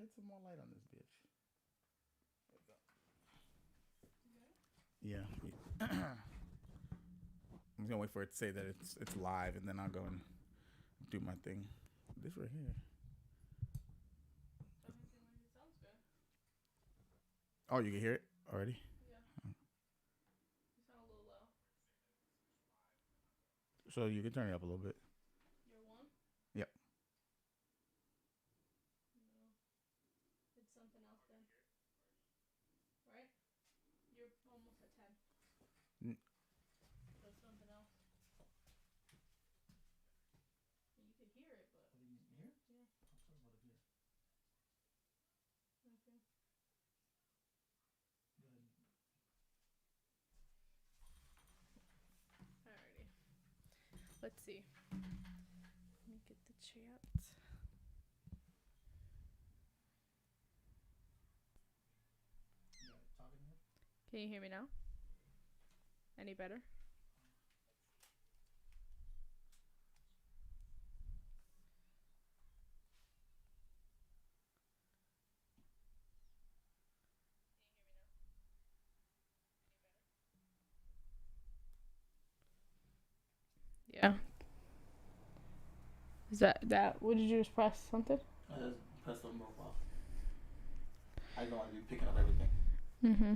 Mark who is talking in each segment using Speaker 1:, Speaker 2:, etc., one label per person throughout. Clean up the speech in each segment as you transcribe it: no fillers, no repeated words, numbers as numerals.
Speaker 1: hit some more light on this bitch. There we go. Yeah. I'm gonna wait for it to say that it's live, and then I'll go and do my thing. This right here.
Speaker 2: It sounds good.
Speaker 1: Oh, you can hear it already?
Speaker 2: Yeah. You sound a little low.
Speaker 1: So you can turn it up a little bit.
Speaker 2: You're one?
Speaker 1: Yep.
Speaker 2: No. It's something else then. Right? You're almost at 10. That's something else. You could hear it, but.
Speaker 1: What do you mean here?
Speaker 2: Yeah.
Speaker 1: I'm talking about it here.
Speaker 2: Okay.
Speaker 1: Go ahead.
Speaker 2: Alrighty. Let's see. Let me get the chat.
Speaker 1: Yeah, talking here.
Speaker 2: Can you hear me now? Any better? Yeah. Is that? What did you just press? Something?
Speaker 1: I just pressed them both off. I don't want to be picking up everything.
Speaker 2: Mm-hmm.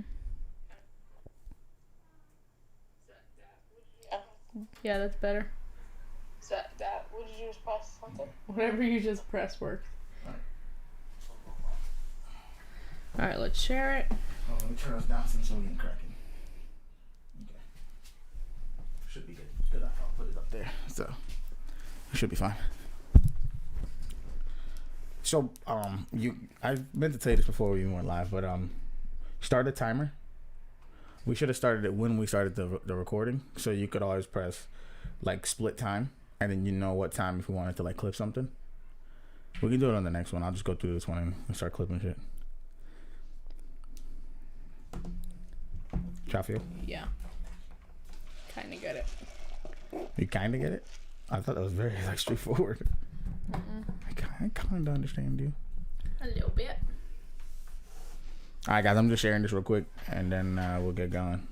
Speaker 2: Yeah, that's better. Is that? What did you just press? Something? Whatever you just pressed worked. Alright, let's share it.
Speaker 1: Oh, let me turn us down so we can cracking. Okay. Should be good. Good. I'll put it up there. So it should be fine. So I meant to tell you this before we even went live, but start a timer. We should have started it when we started the recording, so you could always press like split time, and then you know what time if you wanted to like clip something. We can do it on the next one. I'll just go through this one and start clipping shit. Try feel?
Speaker 2: Yeah. Kinda get it.
Speaker 1: You kinda get it? I thought that was very like straightforward. I kinda understand you.
Speaker 2: A little bit.
Speaker 1: Alright guys, I'm just sharing this real quick and then we'll get going.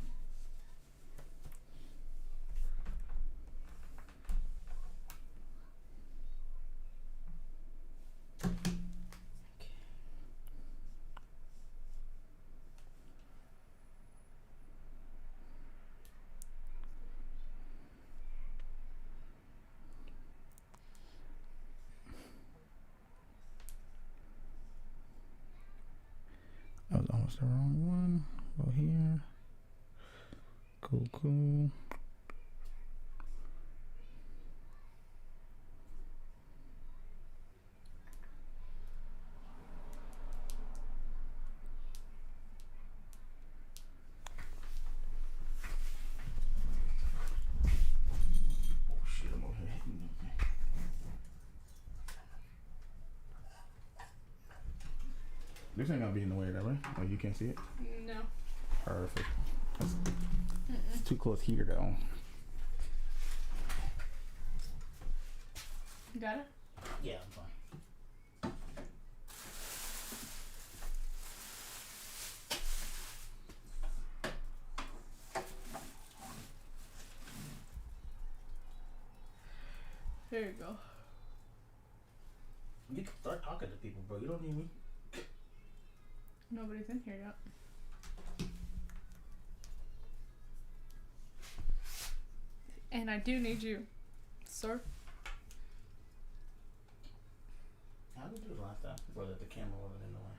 Speaker 1: That was almost the wrong one. Go here. Cool. Oh shit, I'm over here hitting. This ain't gonna be in the way of that, right? Oh, you can't see it?
Speaker 2: No.
Speaker 1: Perfect. It's too close here though.
Speaker 2: You got it?
Speaker 1: Yeah, I'm fine.
Speaker 2: There you go.
Speaker 1: You can start talking to people, bro. You don't need me.
Speaker 2: Nobody's in here yet. And I do need you, sir.
Speaker 1: How did you do it last time? Bro, that the camera wasn't in the way.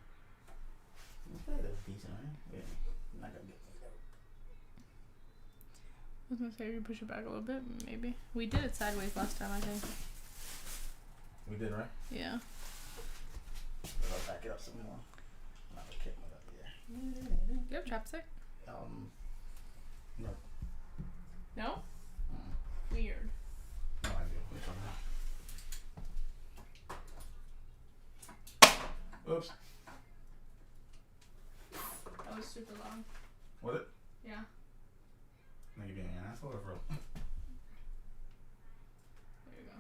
Speaker 1: Okay, that was decent, right? Yeah. I'm not gonna get that.
Speaker 2: I was gonna say you push it back a little bit, maybe. We did it sideways last time, I think.
Speaker 1: We did, right?
Speaker 2: Yeah.
Speaker 1: I'll back it up some more. Not the camera up there.
Speaker 2: Do you have chapstick?
Speaker 1: No.
Speaker 2: No? Weird.
Speaker 1: No idea. Which one? Oops.
Speaker 2: That was super long.
Speaker 1: Was it?
Speaker 2: Yeah.
Speaker 1: Now you're being an asshole or bro?
Speaker 2: There you go.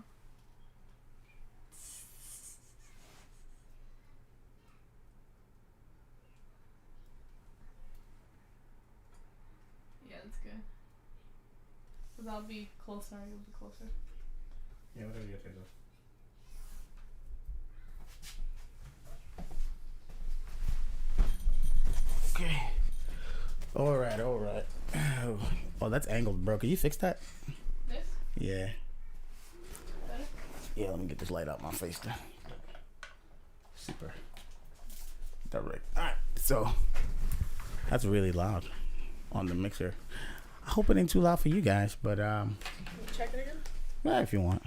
Speaker 2: That's good. But I'll be closer. You'll be closer.
Speaker 1: Yeah, whatever you take off. Okay. All right. Oh, that's angled, bro. Can you fix that?
Speaker 2: This?
Speaker 1: Yeah.
Speaker 2: Better?
Speaker 1: Yeah, let me get this light out my face then. Super. Direct. Alright, so that's really loud on the mixer. I hope it ain't too loud for you guys, but
Speaker 2: Can you check it again?
Speaker 1: yeah, if you want.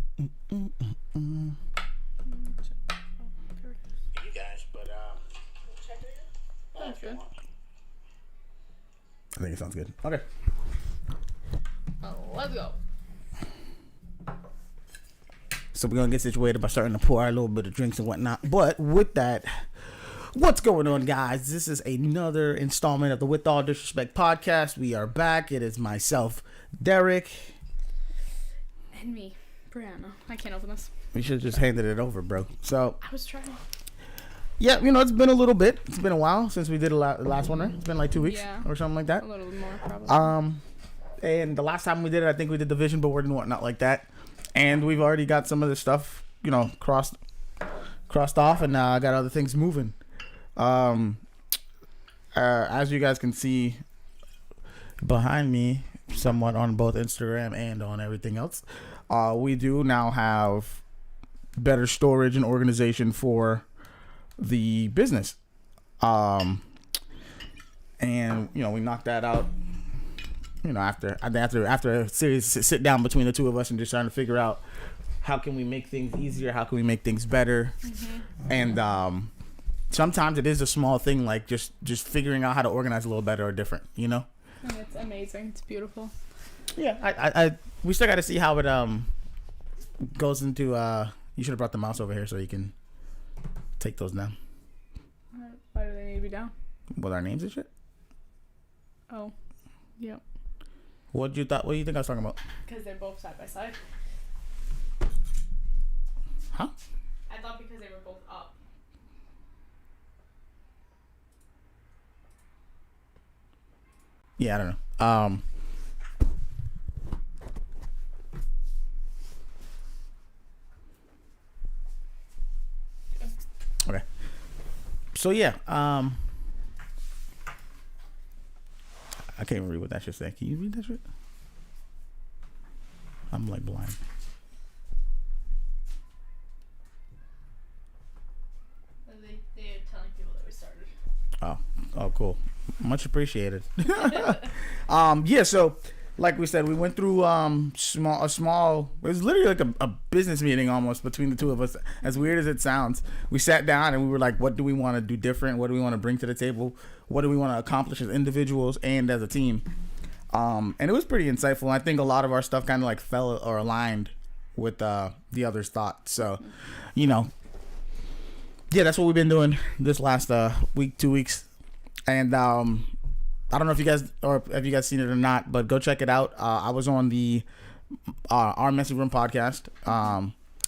Speaker 1: You guys, but
Speaker 2: Check it again? That's good.
Speaker 1: I think it sounds good. Okay.
Speaker 2: Oh, let's go.
Speaker 1: So we're gonna get situated by starting to pour our little bit of drinks and whatnot. But with that, what's going on, guys? This is another installment of the With All Disrespect podcast. We are back. It is myself, Derek.
Speaker 2: And me, Brianna. I can't open this.
Speaker 1: We should have just handed it over, bro. So
Speaker 2: I was trying.
Speaker 1: yeah, it's been a little bit. It's been a while since we did the last one, right? It's been like 2 weeks or something like that.
Speaker 2: A little more, probably.
Speaker 1: And the last time we did it, I think we did the vision board and whatnot like that. And we've already got some of the stuff, crossed off, and I got other things moving. As you guys can see behind me, somewhat on both Instagram and on everything else, we do now have better storage and organization for the business. And we knocked that out. After a serious sit down between the two of us and just trying to figure out how can we make things easier, how can we make things better, and sometimes it is a small thing like just figuring out how to organize a little better or different,
Speaker 2: And it's amazing. It's beautiful.
Speaker 1: Yeah, I we still got to see how it goes into. You should have brought the mouse over here so you can take those down.
Speaker 2: Why do they need to be down?
Speaker 1: With our names and shit.
Speaker 2: Oh, yep.
Speaker 1: What do you think I was talking about?
Speaker 2: Because they're both side by side.
Speaker 1: Huh?
Speaker 2: I thought because they were both up.
Speaker 1: Yeah, I don't know. Okay. So yeah, I can't even read what that shit said. Can you read that shit? I'm like blind.
Speaker 2: They're telling people that we started.
Speaker 1: Oh, cool. Much appreciated. Yeah. So, like we said, we went through small. It was literally like a business meeting almost between the two of us. As weird as it sounds, we sat down and we were like, "What do we want to do different? What do we want to bring to the table? What do we want to accomplish as individuals and as a team?" And it was pretty insightful. I think a lot of our stuff kind of like fell or aligned with the others' thoughts. So, yeah, that's what we've been doing this last week, 2 weeks, and I don't know if you guys seen it or not, but go check it out. I was on the Our Messy Room podcast.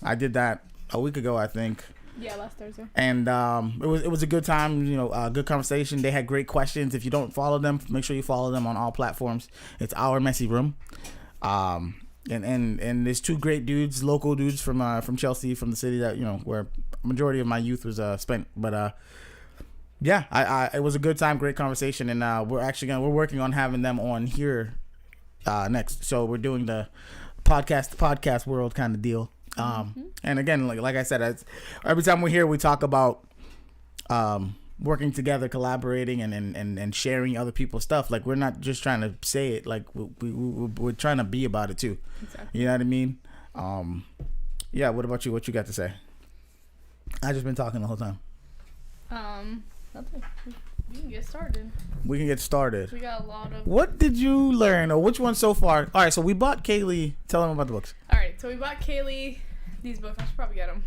Speaker 1: I did that a week ago, I think.
Speaker 2: Yeah, last Thursday.
Speaker 1: And it was a good time, a good conversation. They had great questions. If you don't follow them, make sure you follow them on all platforms. It's Our Messy Room. And there's two great dudes, local dudes from Chelsea, from the city that where majority of my youth was spent. But yeah, it was a good time, great conversation, and we're working on having them on here next. So we're doing the podcast world kind of deal. And again, like I said, every time we're here, we talk about working together, collaborating, and sharing other people's stuff. Like, we're not just trying to say it. Like, we're trying to be about it too. Exactly. You know what I mean? Yeah. What about you? What you got to say? I just been talking the whole time.
Speaker 2: Nothing. We can get started.
Speaker 1: We
Speaker 2: We got a lot of.
Speaker 1: What did you learn, or which one so far? All right, so we bought Kaylee. Tell them about the books.
Speaker 2: All right, so we bought Kaylee these books. I should probably get them,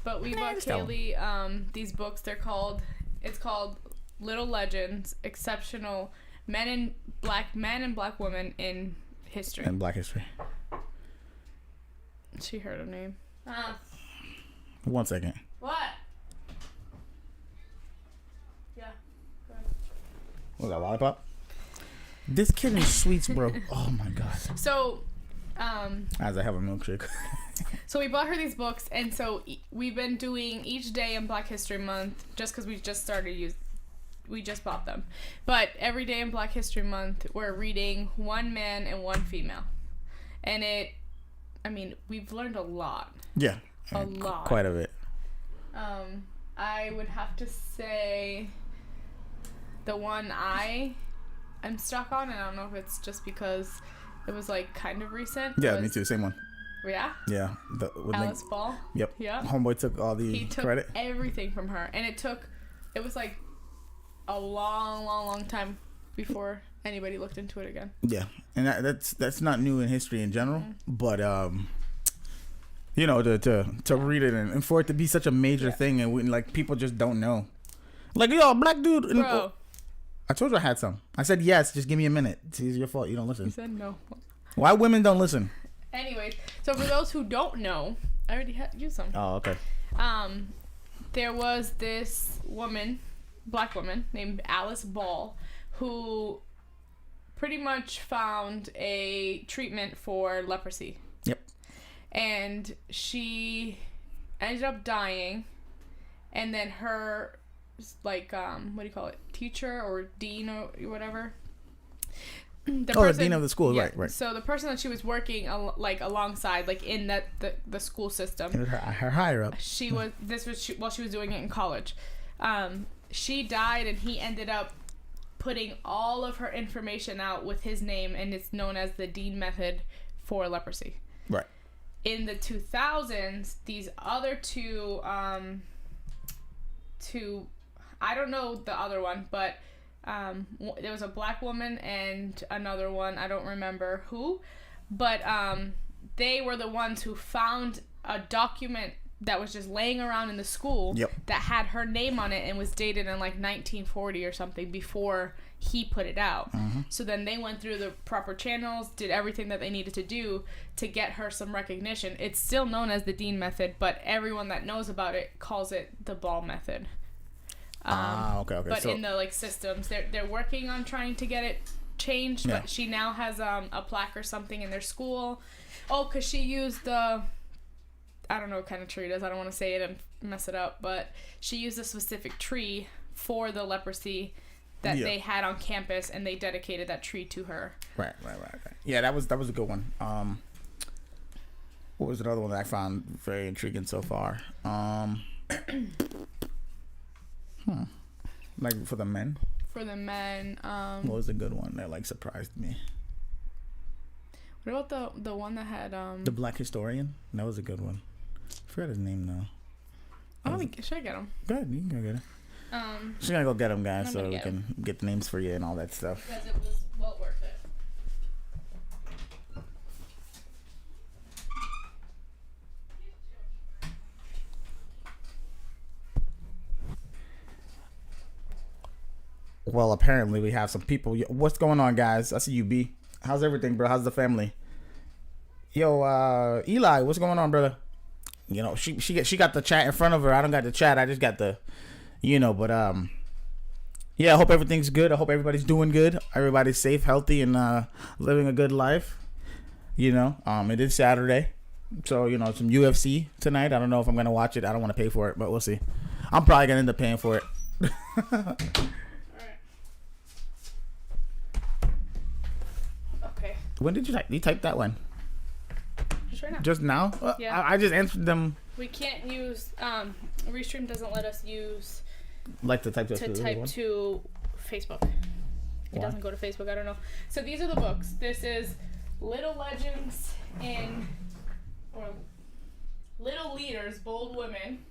Speaker 2: but we bought Kaylee these books. It's called Little Legends: Exceptional Men and Black Women in History.
Speaker 1: And Black History.
Speaker 2: She heard her name.
Speaker 1: 1 second.
Speaker 2: What?
Speaker 1: Was that lollipop? This kid is sweets, bro. Oh my god.
Speaker 2: So,
Speaker 1: as I have a milkshake.
Speaker 2: So we bought her these books, and so we've been doing each day in Black History Month just because we just we just bought them. But every day in Black History Month, we're reading one man and one female. And we've learned a lot.
Speaker 1: Yeah.
Speaker 2: A lot.
Speaker 1: Quite a bit.
Speaker 2: I would have to say the one I'm stuck on, and I don't know if it's just because it was like kind of recent.
Speaker 1: Yeah, me too. Same one.
Speaker 2: Yeah?
Speaker 1: Yeah.
Speaker 2: Alice Ball?
Speaker 1: Yep.
Speaker 2: Yeah.
Speaker 1: Homeboy took all the credit.
Speaker 2: He took everything from her. And it was like a long time before anybody looked into it again.
Speaker 1: Yeah. And that's not new in history in general. Mm-hmm. But, to read it and for it to be such a major thing and people just don't know. Like, yo, black dude.
Speaker 2: Bro.
Speaker 1: I told you I had some. I said yes, just give me a minute. It's your fault. You don't listen.
Speaker 2: You said no.
Speaker 1: Why women don't listen?
Speaker 2: Anyways, so for those who don't know, I already used some.
Speaker 1: Oh, okay.
Speaker 2: There was this black woman named Alice Ball, who pretty much found a treatment for leprosy.
Speaker 1: Yep.
Speaker 2: And she ended up dying, and then her, teacher or dean or whatever.
Speaker 1: The dean of the school,
Speaker 2: yeah,
Speaker 1: right.
Speaker 2: So the person that she was working alongside, in the school system,
Speaker 1: her higher up.
Speaker 2: She was while she was doing it in college. She died, and he ended up putting all of her information out with his name, and it's known as the Dean method for leprosy.
Speaker 1: Right.
Speaker 2: In the 2000s, these other two, I don't know the other one, but there was a black woman and another one, I don't remember who, but they were the ones who found a document that was just laying around in the school that had her name on it and was dated in 1940 or something before he put it out. Mm-hmm. So then they went through the proper channels, did everything that they needed to do to get her some recognition. It's still known as the Dean method, but everyone that knows about it calls it the Ball method.
Speaker 1: Okay.
Speaker 2: But in the systems, they're working on trying to get it changed. Yeah. But she now has a plaque or something in their school. Oh, because she used I don't know what kind of tree it is. I don't want to say it and mess it up, but she used a specific tree for the leprosy that they had on campus, and they dedicated that tree to her. Right.
Speaker 1: Yeah, that was a good one. What was another one that I found very intriguing so far? Like for the men?
Speaker 2: For the men,
Speaker 1: what was a good one that surprised me?
Speaker 2: What about the one that had
Speaker 1: the Black Historian? That was a good one. I forgot his name though.
Speaker 2: Should I get him?
Speaker 1: Go ahead, you can go get him. She's gonna go get him, guys, so we can get the names for you and all that stuff.
Speaker 2: Because it was well worth it.
Speaker 1: Well, apparently we have some people. What's going on, guys? I see you, B. How's everything, bro? How's the family? Yo, Eli, what's going on, brother? She got the chat in front of her. I don't got the chat. I just got the, but yeah. I hope everything's good. I hope everybody's doing good. Everybody's safe, healthy, and living a good life. It is Saturday, so some UFC tonight. I don't know if I'm gonna watch it. I don't want to pay for it, but we'll see. I'm probably gonna end up paying for it. When did you type that one?
Speaker 2: Just right now.
Speaker 1: Just now?
Speaker 2: Yeah.
Speaker 1: I just answered them.
Speaker 2: We can't use Restream doesn't let us use
Speaker 1: to type to
Speaker 2: Facebook. It doesn't go to Facebook. I don't know. So these are the books. This is Little Legends or Little Leaders, Bold Women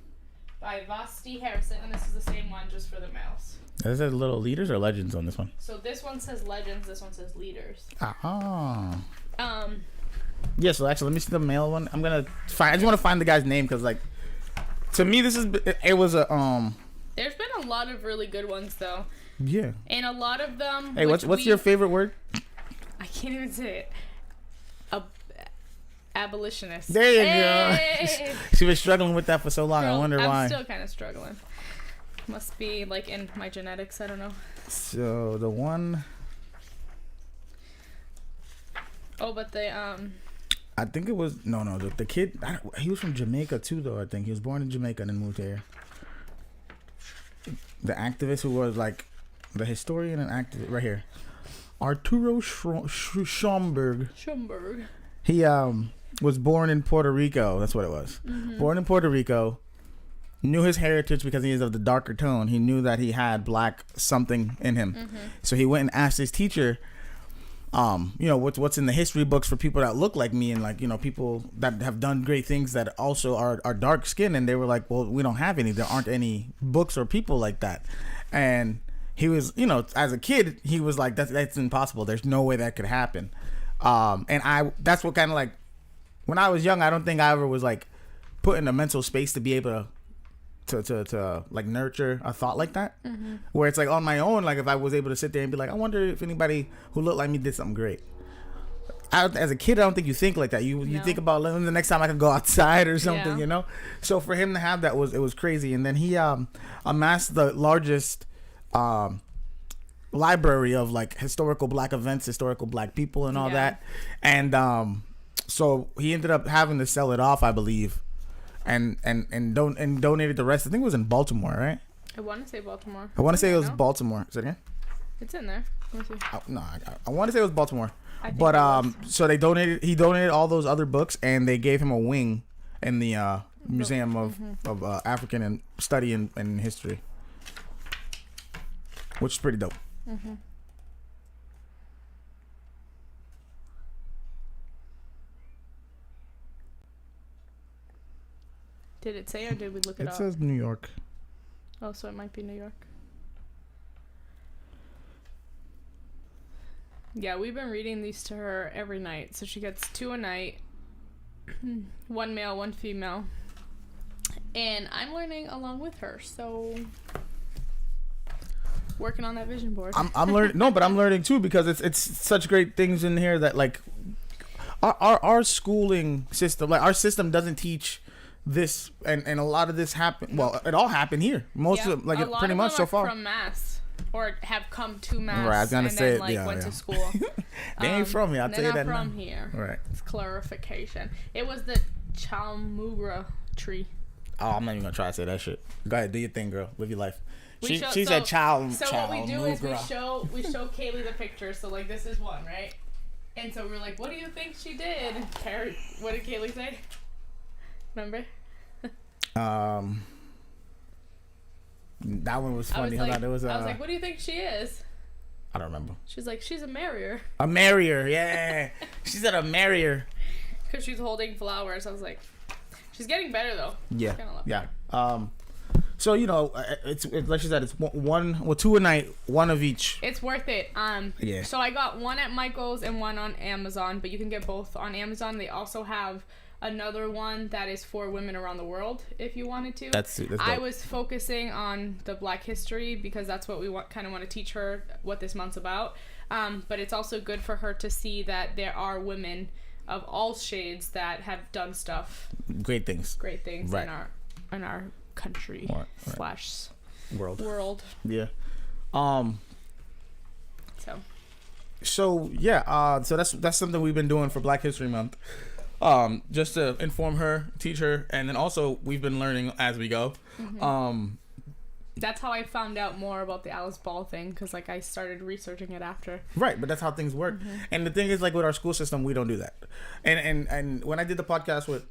Speaker 2: by Vasti Harrison, and this is the same one just for the males.
Speaker 1: Is it Little Leaders or Legends on this one?
Speaker 2: So this one says Legends, this one says Leaders.
Speaker 1: Yeah, so actually, let me see the male one. I just want to find the guy's name because, to me, it was a
Speaker 2: There's been a lot of really good ones though.
Speaker 1: Yeah.
Speaker 2: And a lot of them.
Speaker 1: Hey, what's your favorite word?
Speaker 2: I can't even say it. Abolitionist.
Speaker 1: There you go. She was struggling with that for so long. I wonder why.
Speaker 2: I'm still kind of struggling. Must be in my genetics. I don't know.
Speaker 1: So the one.
Speaker 2: Oh, but they
Speaker 1: I think it was the kid. He was from Jamaica too, though. I think he was born in Jamaica and then moved here. The activist who was like the historian and activist right here, Arturo Schomburg. He was born in Puerto Rico. That's what it was. Mm-hmm. Born in Puerto Rico. Knew his heritage because he is of the darker tone. He knew that he had black something in him. Mm-hmm. So he went and asked his teacher, what's in the history books for people that look like me and like, people that have done great things that also are dark skinned. And they were like, well, we don't have any. There aren't any books or people like that. And he was, as a kid, he was like, that's impossible. There's no way that could happen. That's what kind of like, when I was young, I don't think I ever was like put in a mental space to be able to like nurture a thought like that, mm-hmm. where it's like on my own, like if I was able to sit there and be like, I wonder if anybody who looked like me did something great. As a kid, I don't think you think like that. You think about the next time I could go outside or something, So for him to have that it was crazy. And then he amassed the largest library of like historical black events, historical black people, and all that. And so he ended up having to sell it off, I believe. And donated the rest. I think it was in Baltimore, right?
Speaker 2: I want to say Baltimore.
Speaker 1: I want to say it was Baltimore. Is it again?
Speaker 2: It's in there. Let me see.
Speaker 1: I want to say it was Baltimore. But so he donated all those other books, and they gave him a wing in the Museum of African Study and History, which is pretty dope. Mm-hmm.
Speaker 2: Did it say or did we look it up?
Speaker 1: It says New York.
Speaker 2: Oh, so it might be New York. Yeah, we've been reading these to her every night. So she gets 2 a night. 1 male, 1 female. And I'm learning along with her. So working on that vision board.
Speaker 1: I'm learning. No, but I'm learning too because it's such great things in here that like our schooling system, like our system doesn't teach this, and a lot of this happened. Well, it all happened here. Most of like pretty much so far
Speaker 2: from Mass or have come to Mass.
Speaker 1: Right, I was gonna say
Speaker 2: went to school.
Speaker 1: They ain't from here. I'll tell you that.
Speaker 2: They're not from here. Right. It's clarification. It was the Chalmugra tree.
Speaker 1: Oh, I'm not even gonna try to say that shit. Go ahead, do your thing, girl. Live your life. She said
Speaker 2: what we do is we show Kaylee the picture. So like this is one, right? And so we're like, what do you think she did? What did Kaylee say? Remember?
Speaker 1: That one was funny.
Speaker 2: I was like, what do you think she is?
Speaker 1: I don't remember.
Speaker 2: She's like, she's a marrier.
Speaker 1: A marrier, yeah. She said a marrier.
Speaker 2: Because she's holding flowers. I was like, she's getting better though.
Speaker 1: Yeah. Yeah. So it's like she said, it's 2 a night, 1 of each.
Speaker 2: It's worth it.
Speaker 1: Yeah.
Speaker 2: So I got 1 at Michael's and 1 on Amazon, but you can get both on Amazon. They also have another one that is for women around the world if you wanted to. That's I was focusing on the Black history because that's what we kind of want to teach her what this month's about. But it's also good for her to see that there are women of all shades that have done
Speaker 1: great things
Speaker 2: right. in our country / world.
Speaker 1: Yeah. So that's something we've been doing for Black History Month. Just to inform her, teach her, and then also we've been learning as we go. Mm-hmm.
Speaker 2: That's how I found out more about the Alice Ball thing, because like I started researching it after.
Speaker 1: Right, but that's how things work. Mm-hmm. And the thing is, like with our school system, we don't do that. And when I did the podcast with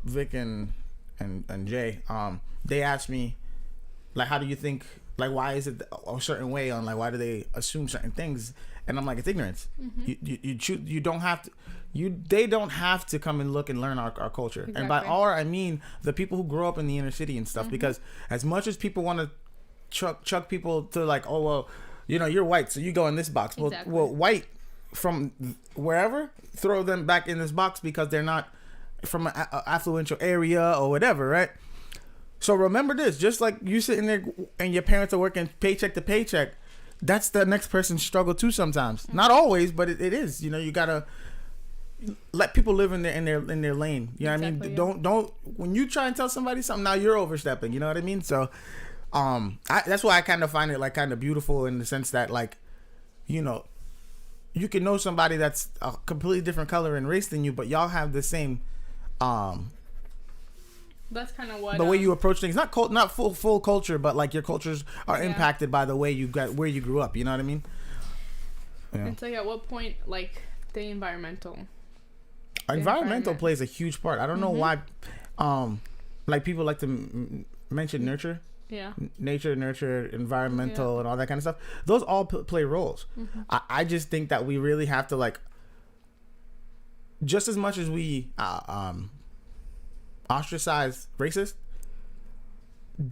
Speaker 1: Vic and Jay, they asked me, like, how do you think, like, why is it a certain way on, like, why do they assume certain things? And I'm like, it's ignorance. Mm-hmm. You don't have to. They don't have to come and look and learn our culture. Exactly. And by our, I mean the people who grow up in the inner city and stuff. Mm-hmm. Because as much as people want to chuck people to like, oh well, you're white, so you go in this box. Exactly. Well, white from wherever, throw them back in this box because they're not from an affluential area or whatever, right? So remember this: just like you sitting there and your parents are working paycheck to paycheck, that's the next person's struggle too. Sometimes, not always, but it is. You gotta let people live in their lane. You know what I mean? Yeah. Don't when you try and tell somebody something, now you're overstepping. You know what I mean? So That's why I kind of find it like kind of beautiful in the sense that like, you know, you can know somebody that's a completely different color and race than you, but y'all have the same
Speaker 2: that's kind of what
Speaker 1: the way you approach things. Not full culture, but like your cultures are impacted by the way you got where you grew up. You know what I mean? Yeah.
Speaker 2: It's like at what point like the environmental
Speaker 1: plays a huge part. I don't know why like people like to mention nurture.
Speaker 2: Yeah.
Speaker 1: Nature, nurture, environmental, and all that kind of stuff. Those all play roles. I just think that we really have to like, just as much as we ostracize racist,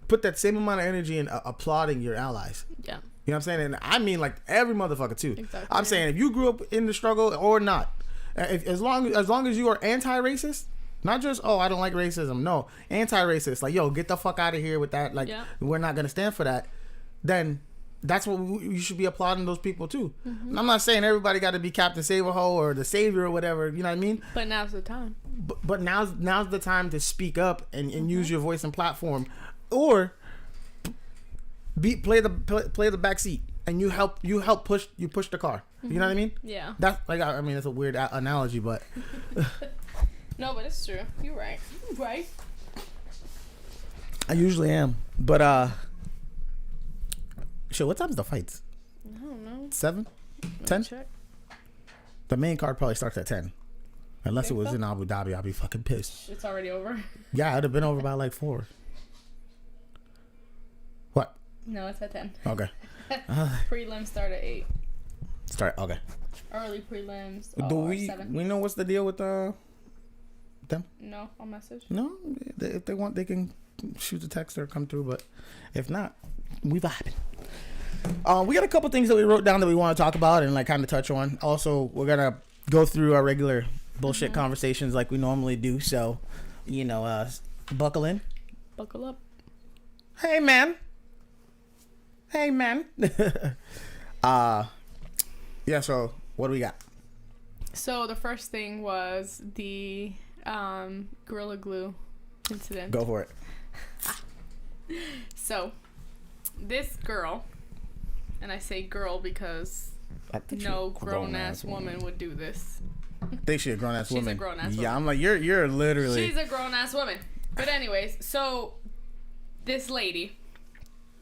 Speaker 1: put that same amount of energy in applauding your allies.
Speaker 2: Yeah.
Speaker 1: You know what I'm saying? And I mean like every motherfucker too.
Speaker 2: Exactly.
Speaker 1: I'm saying if you grew up in the struggle or not, as long as you are anti-racist, not just, oh, I don't like racism. No, anti-racist. Like, yo, get the fuck out of here with that. Like, we're not going to stand for that. Then that's what you should be applauding those people, too. I'm not saying everybody got to be Captain Save-A-Ho or the Savior or whatever. You know what I mean?
Speaker 2: But now's the time.
Speaker 1: But now's the time to speak up and use your voice and platform. Or play the back seat. And you push the car. You know what I mean?
Speaker 2: Yeah.
Speaker 1: That's like, I mean, it's a weird analogy, but...
Speaker 2: No, but it's true. You're right. Right.
Speaker 1: I usually am. But, shit, what time's the fights?
Speaker 2: I don't know.
Speaker 1: 7? 10?
Speaker 2: Check.
Speaker 1: The main card probably starts at 10. Unless it was
Speaker 2: so?
Speaker 1: in Abu Dhabi, I'd be fucking pissed.
Speaker 2: It's already over.
Speaker 1: Yeah, it'd have been over by like 4. What?
Speaker 2: No, it's at 10.
Speaker 1: Okay.
Speaker 2: Prelims start at 8.
Speaker 1: Okay.
Speaker 2: Early prelims.
Speaker 1: Do
Speaker 2: we 7.
Speaker 1: we know what's the deal with them?
Speaker 2: No, I'll message.
Speaker 1: No, if they want, they can shoot the text or come through. But if not, we vibing. We got a couple things that we wrote down that we want to talk about and like kind of touch on. Also, we're gonna go through our regular bullshit conversations like we normally do. So, you know, buckle in.
Speaker 2: Buckle up.
Speaker 1: Hey man. Yeah. So what do we got?
Speaker 2: So the first thing was the Gorilla Glue incident.
Speaker 1: Go for it.
Speaker 2: So this girl, and I say girl because no grown-ass woman would do this.
Speaker 1: I think she's a grown-ass woman.
Speaker 2: She's a grown-ass woman.
Speaker 1: Yeah, I'm like, you're literally...
Speaker 2: She's a grown-ass woman. But anyways, so this lady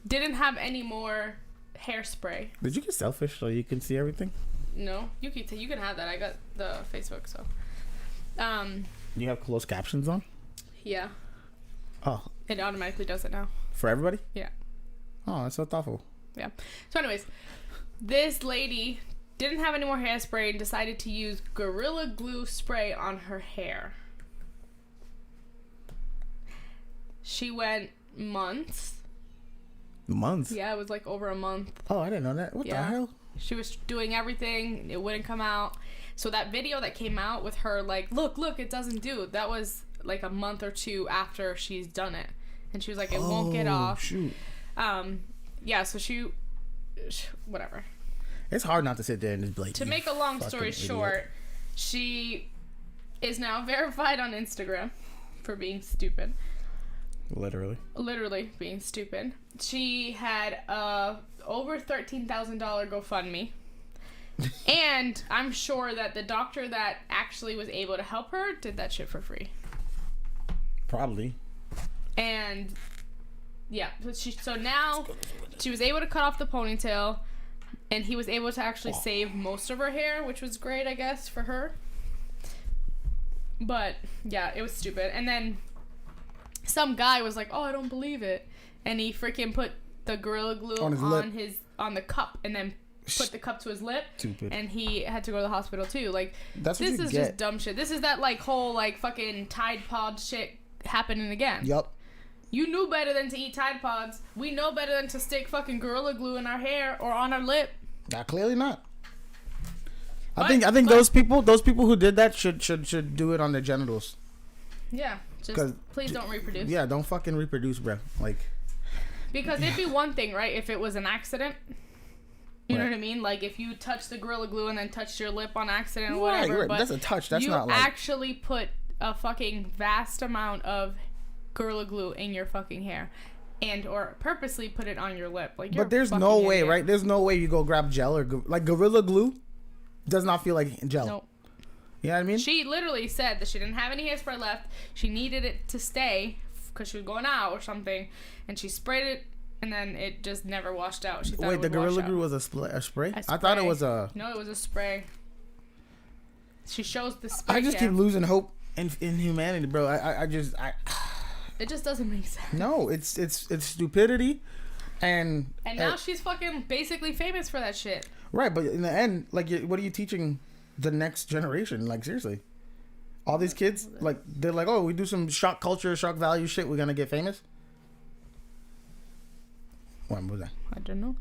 Speaker 2: didn't have any more hairspray.
Speaker 1: Did you get selfish so you can see everything?
Speaker 2: No, you can have that. I got the Facebook, so.
Speaker 1: You have closed captions on?
Speaker 2: Yeah.
Speaker 1: Oh.
Speaker 2: It automatically does it now.
Speaker 1: For everybody?
Speaker 2: Yeah.
Speaker 1: Oh, that's so thoughtful.
Speaker 2: Yeah. So anyways, this lady didn't have any more hairspray and decided to use Gorilla Glue spray on her hair. She went months.
Speaker 1: Months?
Speaker 2: Yeah, it was like over a month.
Speaker 1: Oh, I didn't know that. What the hell?
Speaker 2: She was doing everything. It wouldn't come out. So that video that came out with her like, look, it doesn't do. That was like a month or 2 after she's done it. And she was like, it won't get off.
Speaker 1: Shoot.
Speaker 2: Yeah, so she whatever.
Speaker 1: It's hard not to sit there and just like...
Speaker 2: To make a long story short, she is now verified on Instagram for being stupid. Literally being stupid. She had over $13,000 GoFundMe. And I'm sure that the doctor that actually was able to help her did that shit for free.
Speaker 1: Probably.
Speaker 2: And yeah, so now she was able to cut off the ponytail, and he was able to actually save most of her hair, which was great, I guess, for her. But yeah, it was stupid. And then some guy was like, "Oh, I don't believe it," and he freaking put the Gorilla Glue on the cup, and then put the cup to his lip. Stupid. And he had to go to the hospital too. Like, this is just dumb shit. This is that like whole like fucking Tide Pod shit happening again.
Speaker 1: Yup.
Speaker 2: You knew better than to eat Tide Pods. We know better than to stick fucking Gorilla Glue in our hair or on our lip.
Speaker 1: Clearly not. I think those people who did that should do it on their genitals.
Speaker 2: Yeah, just please don't reproduce.
Speaker 1: Yeah, don't fucking reproduce, bro. Like,
Speaker 2: because it'd be one thing, right, if it was an accident. You know what I mean? Like, if you touch the Gorilla Glue and then touched your lip on accident or whatever.
Speaker 1: Right.
Speaker 2: But
Speaker 1: that's a touch. That's not like...
Speaker 2: You actually put a fucking vast amount of Gorilla Glue in your fucking hair. and or purposely put it on your lip. Like,
Speaker 1: but there's no way, idiot. Right? There's no way you go grab gel or like Gorilla Glue. Does not feel like gel.
Speaker 2: Nope.
Speaker 1: You know what I mean?
Speaker 2: She literally said that she didn't have any hairspray left. She needed it to stay because she was going out or something, and she sprayed it, and then it just never washed out. She thought
Speaker 1: Wait, the Gorilla Glue was a spray? I thought it was a...
Speaker 2: No, it was a spray. She shows the spray.
Speaker 1: I just keep losing hope in humanity, bro. I just...
Speaker 2: It just doesn't make sense.
Speaker 1: No, it's stupidity, and
Speaker 2: now she's fucking basically famous for that shit.
Speaker 1: Right, but in the end, like, what are you teaching the next generation? Like, seriously, all these kids, like, they're like, oh, we do some shock culture, shock value shit, we're gonna get famous. What was that?
Speaker 2: I don't know.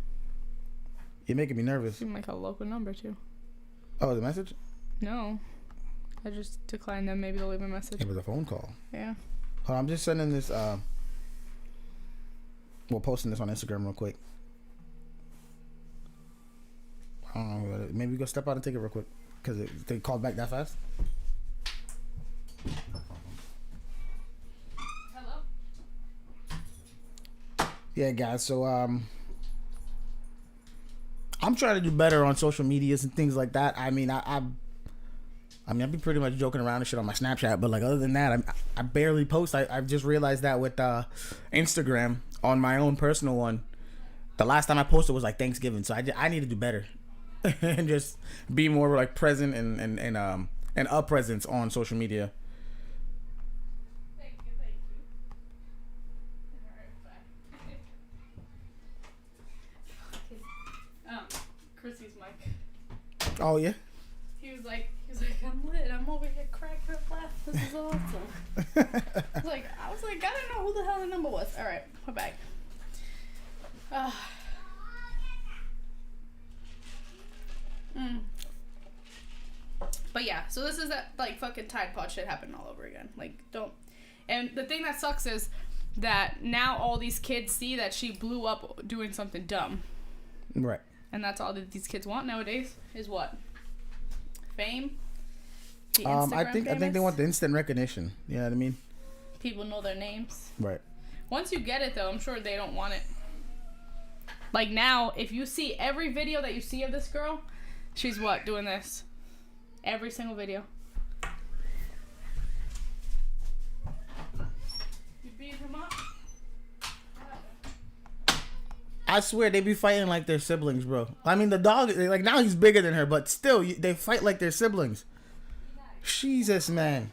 Speaker 1: You're making me nervous.
Speaker 2: Seemed like a local number too.
Speaker 1: Oh, the message?
Speaker 2: No, I just declined them. Maybe they'll leave a message.
Speaker 1: It was a phone call.
Speaker 2: Yeah.
Speaker 1: Hold on, I'm just sending this. We're posting this on Instagram real quick. I don't know. Maybe go step out and take it real quick because they called back that fast.
Speaker 2: Hello.
Speaker 1: Yeah, guys. So I'm trying to do better on social medias and things like that. I mean, I've been pretty much joking around and shit on my Snapchat, but like other than that, I barely post. I've just realized that with Instagram on my own personal one, the last time I posted was like Thanksgiving, so I need to do better and just be more like present and a presence on social media.
Speaker 2: Thank you. All right, bye. Chrissy's mic.
Speaker 1: Oh yeah.
Speaker 2: He was like, I'm lit. I'm over here cracking up laughing. This is awesome. I was like, I didn't know who the hell the number was. All right, we're back. But yeah, so this is that like fucking Tide Pod shit happening all over again. Like, don't. And the thing that sucks is that now all these kids see that she blew up doing something dumb.
Speaker 1: Right.
Speaker 2: And that's all that these kids want nowadays is what? Fame.
Speaker 1: I think they want the instant recognition. You know what I mean?
Speaker 2: People know their names.
Speaker 1: Right.
Speaker 2: Once you get it, though, I'm sure they don't want it. Like now, if you see every video that you see of this girl, she's what? Doing this. Every single video. You beat him up?
Speaker 1: I swear they be fighting like they're siblings, bro. I mean, the dog, like now he's bigger than her, but still, they fight like they're siblings. Jesus, man.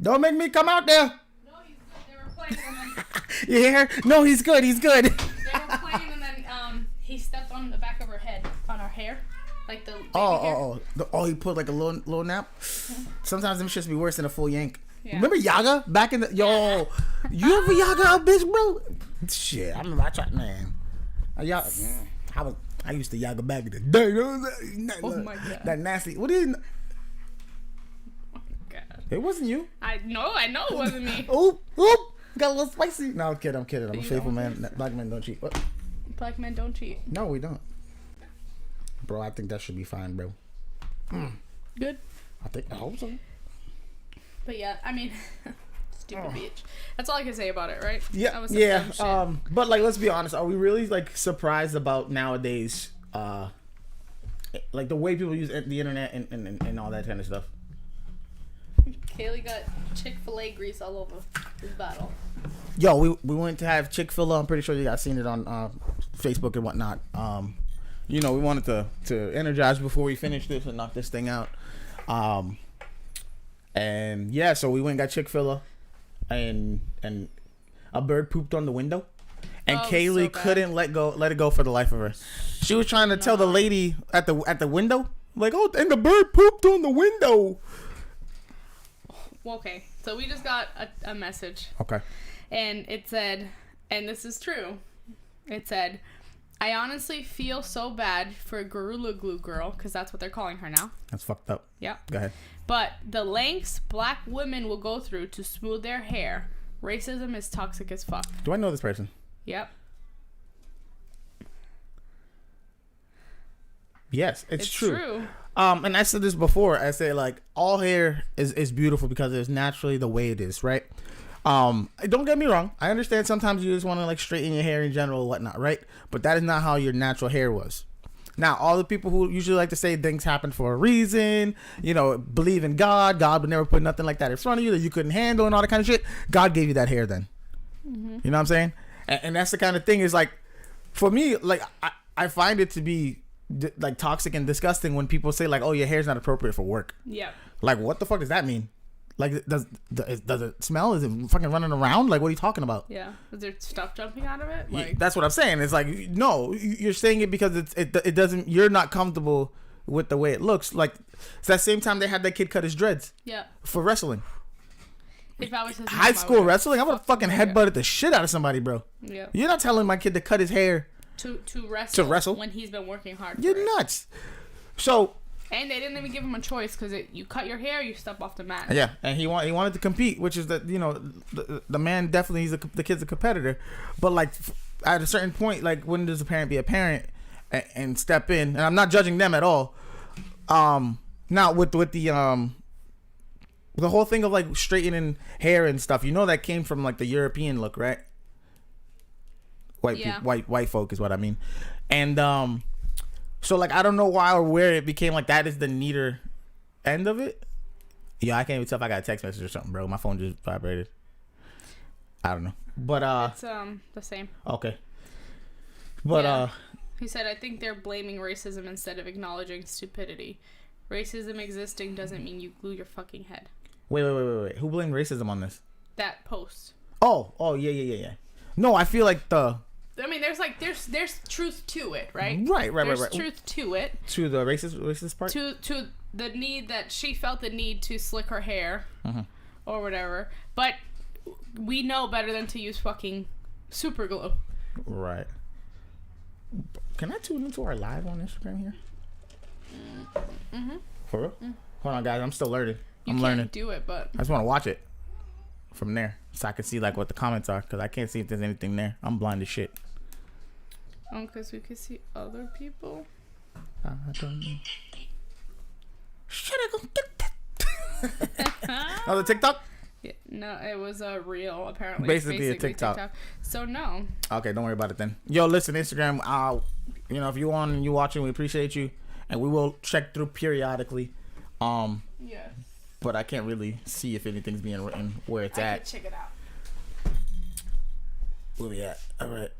Speaker 1: Don't make me come out there.
Speaker 2: No, he's good. They were playing and then...
Speaker 1: You hear? No, he's good. He's good.
Speaker 2: They were playing and then he stepped on the back of her head, on her hair. Like the baby hair.
Speaker 1: He put like a little nap. Sometimes them shits be worse than a full yank.
Speaker 2: Yeah.
Speaker 1: Remember Yaga back in the you ever Yaga a bitch, bro? Shit, I remember I tried, man. I used to Yaga back in the day.
Speaker 2: Oh my god,
Speaker 1: that nasty. What is?
Speaker 2: Oh god,
Speaker 1: it wasn't you.
Speaker 2: I know it wasn't me.
Speaker 1: Oop, got a little spicy. No, I'm kidding. I'm a faithful man. Black men don't cheat. What?
Speaker 2: Black men don't cheat.
Speaker 1: No, we don't. Bro, I think that should be fine, bro.
Speaker 2: Good.
Speaker 1: I hope so.
Speaker 2: But yeah, I mean, stupid bitch. That's all I can say about it, right?
Speaker 1: Yeah,
Speaker 2: yeah.
Speaker 1: But like, let's be honest. Are we really like surprised about nowadays, like the way people use the internet and all that kind of stuff?
Speaker 2: Kaylee got Chick-fil-A grease all over his bottle.
Speaker 1: Yo, we went to have Chick-fil-A. I'm pretty sure you guys seen it on Facebook and whatnot. We wanted to energize before we finish this and knock this thing out. And yeah, so we went and got Chick-fil-A, and a bird pooped on the window, and Kaylee couldn't let it go for the life of her. She was trying to tell the lady at the window, like, oh, and the bird pooped on the window.
Speaker 2: Well, okay, so we just got a message.
Speaker 1: Okay.
Speaker 2: And it said, and this is true, it said, I honestly feel so bad for Gorilla Glue Girl, because that's what they're calling her now.
Speaker 1: That's fucked up.
Speaker 2: Yeah.
Speaker 1: Go ahead.
Speaker 2: But the lengths black women will go through to smooth their hair. Racism is toxic as fuck.
Speaker 1: Do I know this person?
Speaker 2: Yep.
Speaker 1: Yes, it's true. And I said this before. I say like all hair is beautiful because it's naturally the way it is, right? Don't get me wrong. I understand sometimes you just want to like straighten your hair in general and whatnot, right? But that is not how your natural hair was. Now, all the people who usually like to say things happen for a reason, you know, believe in God. God would never put nothing like that in front of you that you couldn't handle and all that kind of shit. God gave you that hair then. Mm-hmm. You know what I'm saying? And that's the kind of thing is like, for me, like, I find it to be like toxic and disgusting when people say like, oh, your hair's not appropriate for work.
Speaker 2: Yeah.
Speaker 1: Like, what the fuck does that mean? Like, does it smell? Is it fucking running around? Like, what are you talking about?
Speaker 2: Yeah. Is there stuff jumping out of it? Like,
Speaker 1: that's what I'm saying. It's like, no, you're saying it because it doesn't. You're not comfortable with the way it looks. Like, it's that same time they had that kid cut his dreads.
Speaker 2: Yeah.
Speaker 1: For wrestling.
Speaker 2: If I was
Speaker 1: high school wrestling, I would have fucking headbutted the shit out of somebody, bro.
Speaker 2: Yeah.
Speaker 1: You're not telling my kid to cut his hair
Speaker 2: to wrestle when he's been working hard.
Speaker 1: You're nuts. So.
Speaker 2: And they didn't even give him a choice because you cut your hair, you step off the mat.
Speaker 1: Yeah, and he wanted to compete, which is that, you know, the man definitely, the kid's a competitor, but like at a certain point, like when does a parent be a parent and step in? And I'm not judging them at all. Now with the whole thing of like straightening hair and stuff, you know, that came from like the European look, right? White folk is what I mean, and so, like, I don't know why or where it became like that is the neater end of it. Yeah, I can't even tell if I got a text message or something, bro. My phone just vibrated. I don't know. But,
Speaker 2: it's, the same.
Speaker 1: Okay. But, yeah.
Speaker 2: He said, I think they're blaming racism instead of acknowledging stupidity. Racism existing doesn't mean you glue your fucking head.
Speaker 1: Wait. Who blamed racism on this?
Speaker 2: That post.
Speaker 1: Oh, yeah. No, I feel like
Speaker 2: I mean, there's truth to it, right?
Speaker 1: Right.
Speaker 2: There's truth to it.
Speaker 1: To the racist part?
Speaker 2: To the need that she felt the need to slick her hair or whatever. But we know better than to use fucking super glue.
Speaker 1: Right. Can I tune into our live on Instagram here? Mm-hmm. For real? Mm. Hold on, guys. I'm still learning. I'm learning.
Speaker 2: Do it, but
Speaker 1: I just want to watch it from there so I can see like what the comments are, because I can't see if there's anything there. I'm blind as shit.
Speaker 2: Oh, because we could see other people.
Speaker 1: I don't know. Should I go get that? Oh, the TikTok?
Speaker 2: Yeah, no, it was a reel, apparently.
Speaker 1: Basically a TikTok.
Speaker 2: So, no.
Speaker 1: Okay, don't worry about it then. Yo, listen, Instagram, you know, if you're on and you're watching, we appreciate you. And we will check through periodically.
Speaker 2: Yes.
Speaker 1: But I can't really see if anything's being written where it's at.
Speaker 2: I can check it out.
Speaker 1: Where we at? All right.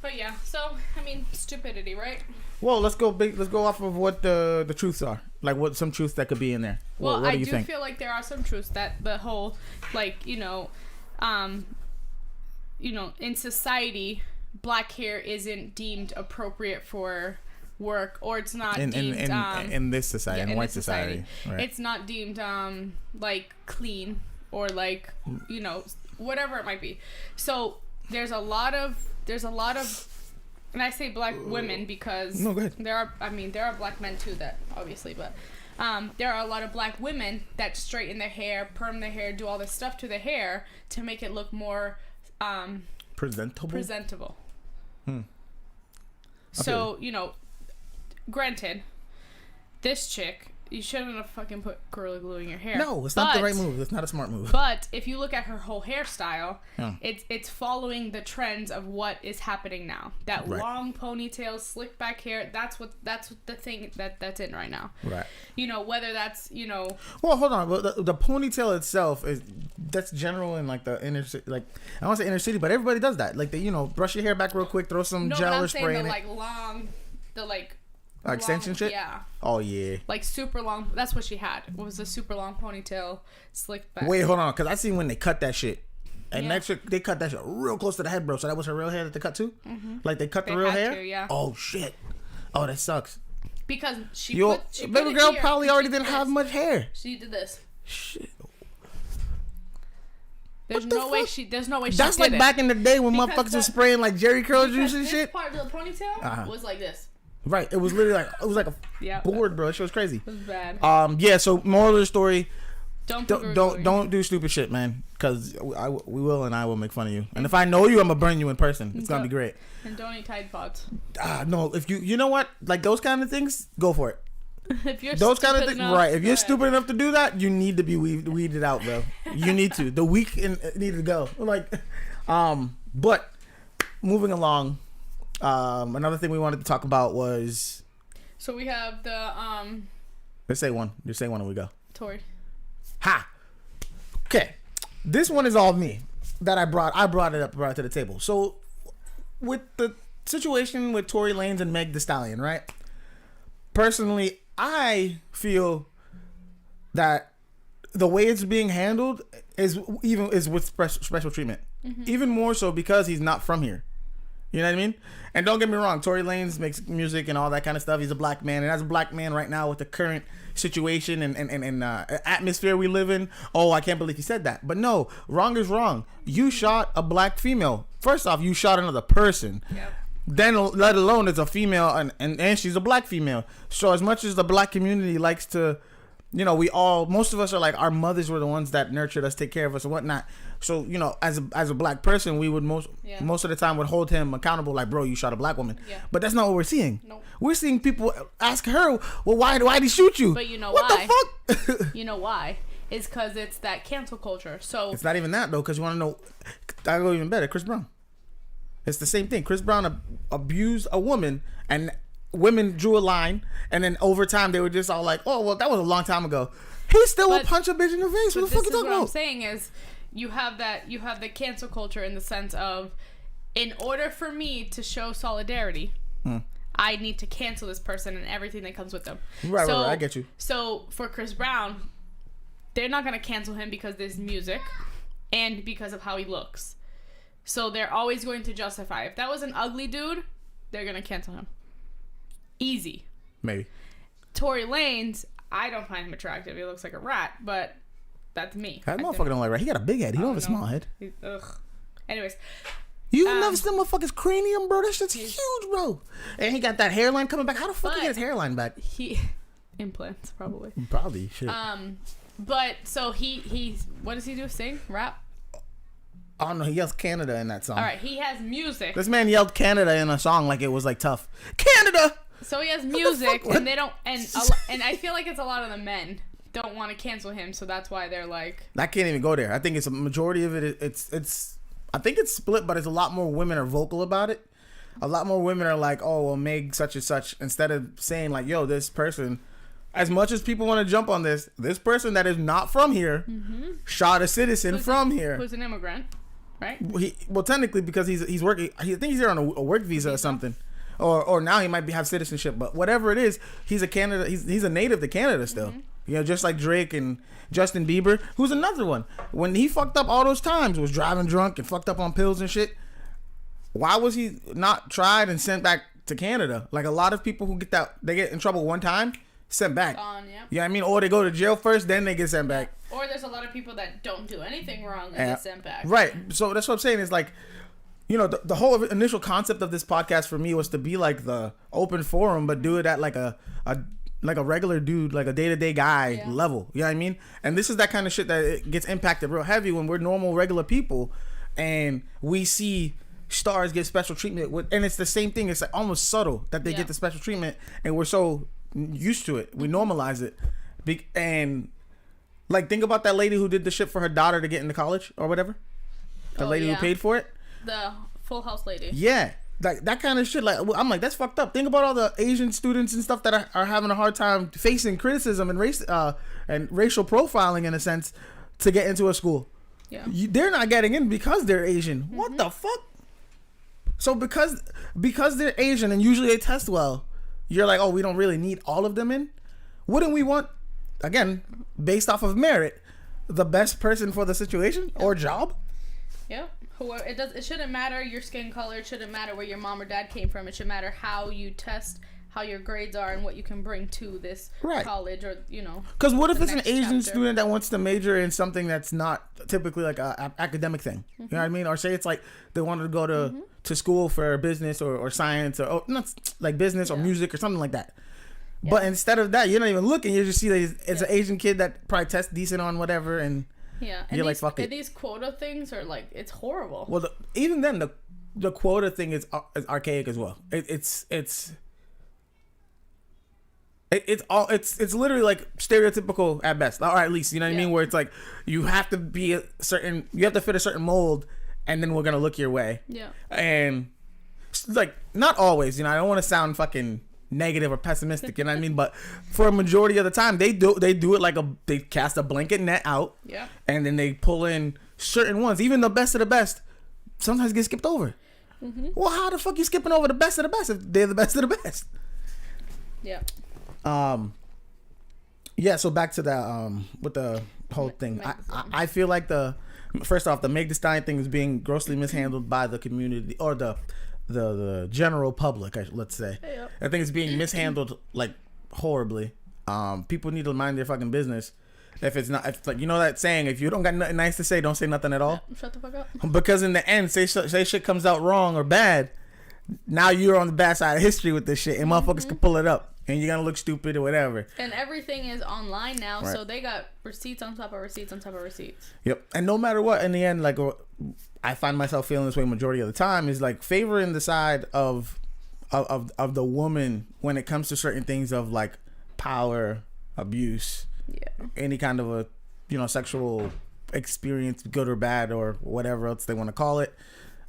Speaker 2: But yeah, so I mean, stupidity, right?
Speaker 1: Well, let's go off of what the truths are. Like, what some truths that could be in there.
Speaker 2: Well,
Speaker 1: what
Speaker 2: I
Speaker 1: do you
Speaker 2: do
Speaker 1: think?
Speaker 2: feel like there are some truths that the whole, like, you know, in society, black hair isn't deemed appropriate for work, or it's not deemed
Speaker 1: in this society, in white society. Right.
Speaker 2: It's not deemed like clean or like, you know, whatever it might be. So there's a lot of, and I say black women because
Speaker 1: no, go ahead.
Speaker 2: there are black men too that obviously, but there are a lot of black women that straighten their hair, perm their hair, do all this stuff to their hair to make it look more presentable. So, you know, granted, this chick, you shouldn't have fucking put Gorilla Glue in your hair.
Speaker 1: No, it's not the right move. It's not a smart move.
Speaker 2: But if you look at her whole hairstyle, it's following the trends of what is happening now. That long ponytail, slick back hair, that's what the thing that's in right now.
Speaker 1: Right.
Speaker 2: You know, whether that's, you know.
Speaker 1: Well, hold on. But the ponytail itself that's general in like the inner city. Like, I don't want to say inner city, but everybody does that. Like, you know, brush your hair back real quick, throw some gel or spray in it.
Speaker 2: Like long,
Speaker 1: extension shit?
Speaker 2: Yeah.
Speaker 1: Oh, yeah.
Speaker 2: Like super long. That's what she had. It was a super long ponytail, slick back.
Speaker 1: Wait, hold on. Because I seen when they cut that shit. And that shit, they cut that shit real close to the head, bro. So that was her real hair that they cut too? Mm-hmm. Like they cut the real hair?
Speaker 2: Yeah.
Speaker 1: Oh, shit. Oh, that sucks.
Speaker 2: Because she
Speaker 1: baby girl probably already didn't have much hair.
Speaker 2: She did this.
Speaker 1: Shit.
Speaker 2: There's no way she did
Speaker 1: That's like back in the day when motherfuckers were spraying like Jerry curl juice and shit.
Speaker 2: This part of the ponytail was like this.
Speaker 1: Right, it was literally like a board, bro. It was crazy.
Speaker 2: It was bad.
Speaker 1: Yeah. So moral of the story:
Speaker 2: don't
Speaker 1: do stupid shit, man. Because we will and I will make fun of you. And if I know you, I'm gonna burn you in person. It's gonna be great.
Speaker 2: And don't eat Tide Pods.
Speaker 1: No, if you know what, like those kind of things, go for it.
Speaker 2: If you're
Speaker 1: those kind of things, right? If you're
Speaker 2: ahead.
Speaker 1: stupid enough to do that, you need to be weeded out, bro. You need to. The weak need to go. Like, but moving along, another thing we wanted to talk about was.
Speaker 2: So we have the
Speaker 1: Let's say one. Just say one and we go.
Speaker 2: Tory.
Speaker 1: Ha. Okay, this one is all me that I brought it to the table. So with the situation with Tory Lanez and Meg Thee Stallion, right? Personally, I feel that the way it's being handled is with special treatment. Mm-hmm. Even more so because he's not from here. You know what I mean? And don't get me wrong, Tory Lanez makes music and all that kind of stuff. He's a black man, and as a black man right now with the current situation and atmosphere we live in, oh, I can't believe he said that. But no, wrong is wrong. You shot a black female. First off, you shot another person. Yep. Then, let alone it's a female, and she's a black female. So as much as the black community likes to, you know, most of us are like, our mothers were the ones that nurtured us, take care of us and whatnot. So, you know, as a black person, we would most of the time would hold him accountable, like, bro, you shot a black woman. Yeah. But that's not what we're seeing. Nope. We're seeing people ask her, well, why did he shoot you?
Speaker 2: But you know
Speaker 1: what
Speaker 2: why?
Speaker 1: What the fuck?
Speaker 2: You know why? It's because it's that cancel culture. So
Speaker 1: it's not even that, though, because you want to know, I go even better, Chris Brown. It's the same thing. Chris Brown abused a woman, and women drew a line, and then over time they were just all like, "Oh, well, that was a long time ago." He still will punch a bitch in the face. What the fuck you talking about? What I'm
Speaker 2: saying is, you have the cancel culture in the sense of, in order for me to show solidarity, I need to cancel this person and everything that comes with them.
Speaker 1: Right, right, I get you.
Speaker 2: So for Chris Brown, they're not gonna cancel him because there's music, and because of how he looks. So they're always going to justify. If that was an ugly dude, they're going to cancel him. Easy.
Speaker 1: Maybe.
Speaker 2: Tory Lanez, I don't find him attractive. He looks like a rat, but that's me.
Speaker 1: That motherfucker don't like rat. He got a big head. He don't have a small head.
Speaker 2: Ugh. Anyways.
Speaker 1: You never seen motherfucker's cranium, bro? That shit's huge, bro. And he got that hairline coming back. How the fuck did he get his hairline back?
Speaker 2: Implants, probably.
Speaker 1: Probably, shit.
Speaker 2: But, so he what does he do? Sing? Rap?
Speaker 1: Oh no, he yells Canada in that song.
Speaker 2: All right, he has music.
Speaker 1: This man yelled Canada in a song like it was like tough. Canada.
Speaker 2: So he has music, and they don't, and I feel like it's a lot of the men don't want to cancel him, so that's why they're like.
Speaker 1: I can't even go there. I think it's a majority of it. It's. I think it's split, but it's a lot more women are vocal about it. A lot more women are like, oh well, Meg such and such, instead of saying like, yo, this person. As much as people want to jump on this person that is not from here shot a citizen from here.
Speaker 2: Who's an immigrant. Right.
Speaker 1: Well, technically, because he's working. I think he's here on a work visa or something, or now he might have citizenship. But whatever it is, he's a Canada. He's a native to Canada still. Mm-hmm. You know, just like Drake and Justin Bieber, who's another one. When he fucked up all those times, was driving drunk and fucked up on pills and shit. Why was he not tried and sent back to Canada? Like a lot of people who they get in trouble one time, sent back.
Speaker 2: Yeah.
Speaker 1: You know what I mean? Or they go to jail first, then they get sent back.
Speaker 2: Or there's a lot of people that don't do anything wrong and get sent back.
Speaker 1: Right. So that's what I'm saying is like, you know, the whole initial concept of this podcast for me was to be like the open forum, but do it at like a regular dude, like a day-to-day guy level. You know what I mean? And this is that kind of shit that it gets impacted real heavy when we're normal, regular people and we see stars get special treatment. And it's the same thing. It's like almost subtle that they get the special treatment, and we're so used to it. We normalize it. And like, think about that lady who did the shit for her daughter to get into college or whatever. The lady who paid for it.
Speaker 2: The Full House lady.
Speaker 1: Yeah. Like that kind of shit. Like, I'm like, that's fucked up. Think about all the Asian students and stuff that are having a hard time facing criticism and racial profiling in a sense to get into a school. Yeah. They're not getting in because they're Asian. Mm-hmm. What the fuck? So because they're Asian and usually they test well, you're like, oh, we don't really need all of them in. Wouldn't we want, again, based off of merit, the best person for the situation or job?
Speaker 2: Yeah. It shouldn't matter your skin color. It shouldn't matter where your mom or dad came from. It should matter how you test, how your grades are, and what you can bring to this college or, you know.
Speaker 1: Because what if it's an Asian student that wants to major in something that's not typically like a academic thing? Mm-hmm. You know what I mean? Or say it's like they wanted to go to school for business or science or not like business or music or something like that. Yeah. But instead of that, you're not even looking. You just see that it's an Asian kid that probably tests decent on whatever, and you're like, fuck it.
Speaker 2: These quota things are like, it's horrible.
Speaker 1: Well, even then, the quota thing is archaic as well. It's It's literally like stereotypical at best, or at least, you know what I mean, where it's like you have to fit a certain mold, and then we're gonna look your way. Yeah. And like, not always, you know, I don't want to sound fucking negative or pessimistic, you know what I mean, but for a majority of the time they do it like they cast a blanket net out. Yeah. And then they pull in certain ones, even the best of the best sometimes get skipped over. Mm-hmm. Well, how the fuck you skipping over the best of the best if they're the best of the best? Yeah. Yeah, so back to that with the whole thing. I feel like first off, the Meg Thee Stallion thing is being grossly mishandled by the community, or the general public, let's say. Yep. I think it's being mishandled like horribly. People need to mind their fucking business. If like, you know that saying, if you don't got nothing nice to say, don't say nothing at all. Yeah, shut the fuck up. Because in the end, say shit comes out wrong or bad, now you're on the bad side of history with this shit, and motherfuckers can pull it up, and you're gonna look stupid or whatever.
Speaker 2: And everything is online now, right. So they got receipts on top of receipts on top of receipts.
Speaker 1: Yep. And no matter what, in the end, like, I find myself feeling this way majority of the time, is like favoring the side of the woman when it comes to certain things of like power, abuse, any kind of a, you know, sexual experience, good or bad or whatever else they want to call it.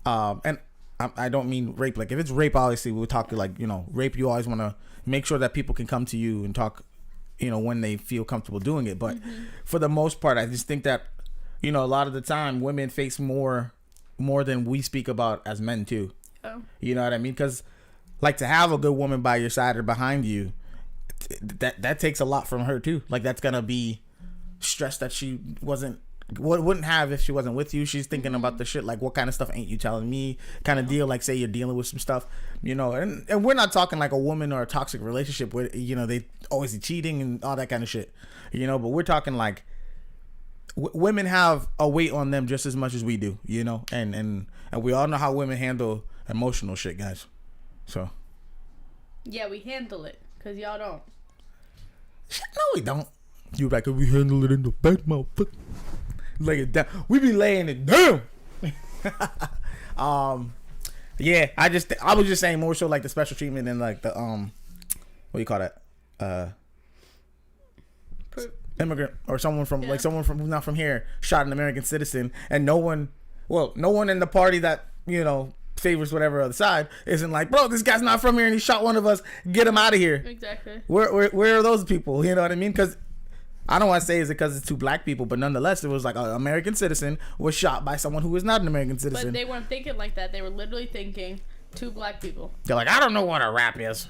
Speaker 1: And I don't mean rape. Like, if it's rape, obviously we'll talk to, like, you know, rape, you always want to make sure that people can come to you and talk, you know, when they feel comfortable doing it. But for the most part, I just think that, you know, a lot of the time women face more than we speak about as men too. Oh. You know what I mean? Because like, to have a good woman by your side or behind you, that takes a lot from her too. Like, that's gonna be stress that she wouldn't have if she wasn't with you. She's thinking about the shit like, what kind of stuff ain't you telling me, kind of deal. Like, say you're dealing with some stuff, you know, and we're not talking like a woman or a toxic relationship where, you know, they always cheating and all that kind of shit, you know, but we're talking like women have a weight on them just as much as we do, you know, and we all know how women handle emotional shit, guys. So
Speaker 2: yeah, we handle it, because y'all don't.
Speaker 1: No, we don't. You like, we handle it in the back, motherfucker. Lay it down. We be laying it down. Yeah, I was just saying more so like the special treatment and like the what do you call that? Immigrant or someone from like someone from who's not from here shot an American citizen, and no one in the party that, you know, favors whatever other side isn't like, bro, this guy's not from here and he shot one of us, get him out of here. Exactly. Where are those people? You know what I mean? Because I don't want to say is it because it's two black people, but nonetheless, it was like an American citizen was shot by someone who is not an American citizen.
Speaker 2: But they weren't thinking like that. They were literally thinking two black people.
Speaker 1: They're like, I don't know what a rap is.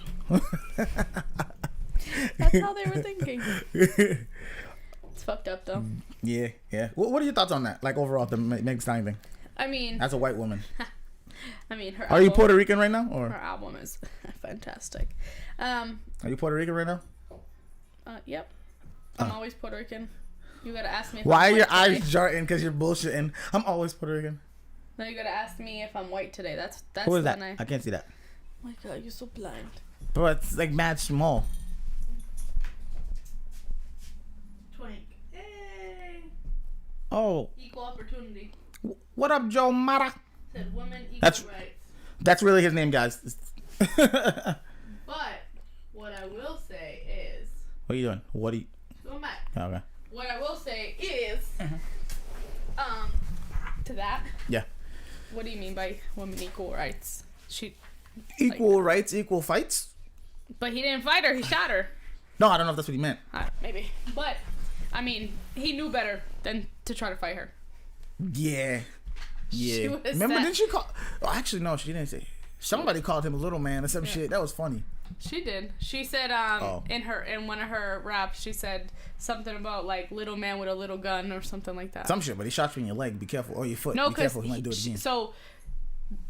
Speaker 2: That's how they were thinking. It's fucked up though.
Speaker 1: Yeah. What are your thoughts on that? Like, overall, the Meg Thee Stallion thing.
Speaker 2: I mean,
Speaker 1: as a white woman.
Speaker 2: I mean, her.
Speaker 1: Are you Puerto Rican right now, or
Speaker 2: her album is fantastic?
Speaker 1: Are you Puerto Rican right now?
Speaker 2: Yep. I'm always Puerto Rican. You gotta ask me.
Speaker 1: Why are your eyes jarting? Because you're bullshitting. I'm always Puerto Rican.
Speaker 2: No, you gotta ask me if I'm white today. That's.
Speaker 1: Who is that? I can't see that.
Speaker 2: Oh my God, you're so blind.
Speaker 1: Bro, it's like mad small.
Speaker 2: Twink. Hey.
Speaker 1: Oh.
Speaker 2: Equal opportunity.
Speaker 1: What up, Joe Mara?
Speaker 2: Said women equal rights.
Speaker 1: That's really his name, guys.
Speaker 2: But what I will say is.
Speaker 1: What are you doing? What are you?
Speaker 2: Going back.
Speaker 1: Okay.
Speaker 2: What I will say is. To that.
Speaker 1: Yeah.
Speaker 2: What do you mean by women equal rights?
Speaker 1: Equal rights, equal fights.
Speaker 2: But he didn't fight her. He shot her.
Speaker 1: No, I don't know if that's what he meant.
Speaker 2: Maybe. But I mean, he knew better than to try to fight her.
Speaker 1: Yeah. Remember, didn't she call? Oh, actually, no, she didn't say. Somebody called him a little man or some shit. That was funny.
Speaker 2: She did. She said in one of her raps, she said something about like little man with a little gun or something like that.
Speaker 1: Some shit, but he shot you in your leg. Be careful. Or your foot. No, be careful. He might do it again.
Speaker 2: So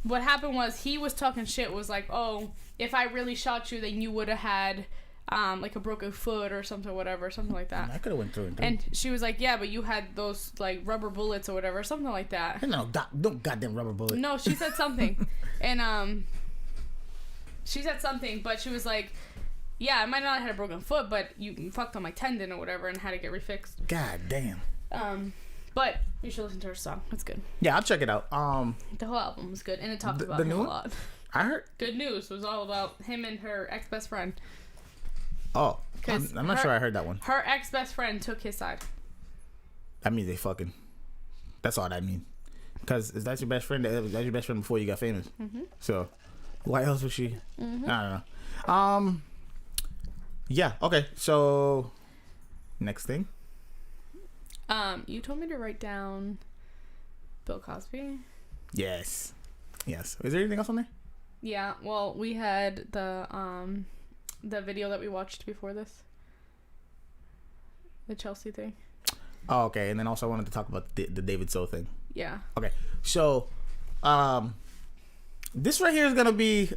Speaker 2: what happened was he was talking shit. Was like, oh, if I really shot you, then you would have had like a broken foot or something, whatever, something like that.
Speaker 1: I could have went through it.
Speaker 2: And she was like, yeah, but you had those like rubber bullets or whatever, something like that.
Speaker 1: No, don't goddamn rubber bullet.
Speaker 2: No, she said something, and she said something, but she was like, yeah, I might not have had a broken foot, but you fucked on my tendon or whatever and had to get refixed.
Speaker 1: God damn.
Speaker 2: But you should listen to her song. It's good.
Speaker 1: Yeah, I'll check it out.
Speaker 2: The whole album was good, and it talked about him a lot.
Speaker 1: I heard.
Speaker 2: Good News was all about him and her ex-best friend.
Speaker 1: Oh, I'm not sure I heard that one.
Speaker 2: Her ex-best friend took his side.
Speaker 1: That means they fucking. That's all that means. Because is that your best friend? That's your best friend before you got famous. Mm-hmm. So, why else was she? Mm-hmm. I don't know. Yeah. Okay. So, next thing.
Speaker 2: You told me to write down Bill Cosby.
Speaker 1: Yes. Is there anything else on there?
Speaker 2: Yeah. Well, we had the video that we watched before this. The Chelsea thing.
Speaker 1: Oh, okay. And then also I wanted to talk about the David So thing. Yeah. Okay. So, this right here is gonna be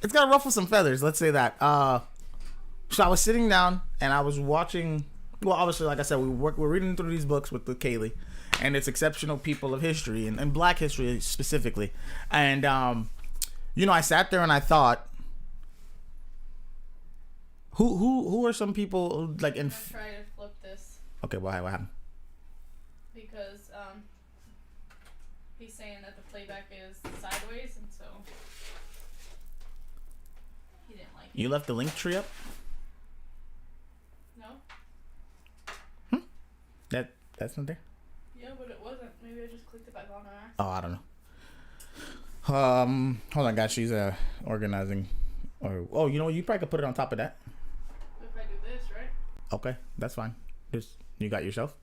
Speaker 1: it's gonna ruffle some feathers. Let's say that. So I was sitting down and I was watching. Well, obviously, like I said, we're reading through these books with Kaylee, and it's exceptional people of history and Black history specifically. And I sat there and I thought, who are some people who, like in?
Speaker 2: I'm trying to flip this.
Speaker 1: Okay, what happened?
Speaker 2: Because he's saying that the playback is sideways, and so he didn't like it.
Speaker 1: You left the link tree up?
Speaker 2: No.
Speaker 1: That's not there?
Speaker 2: Yeah, but it wasn't. Maybe I just clicked it back on her.
Speaker 1: Oh, I don't know. Hold on, guys. She's organizing. Or you probably could put it on top of that.
Speaker 2: If I do this, right?
Speaker 1: Okay, that's fine. You got yourself?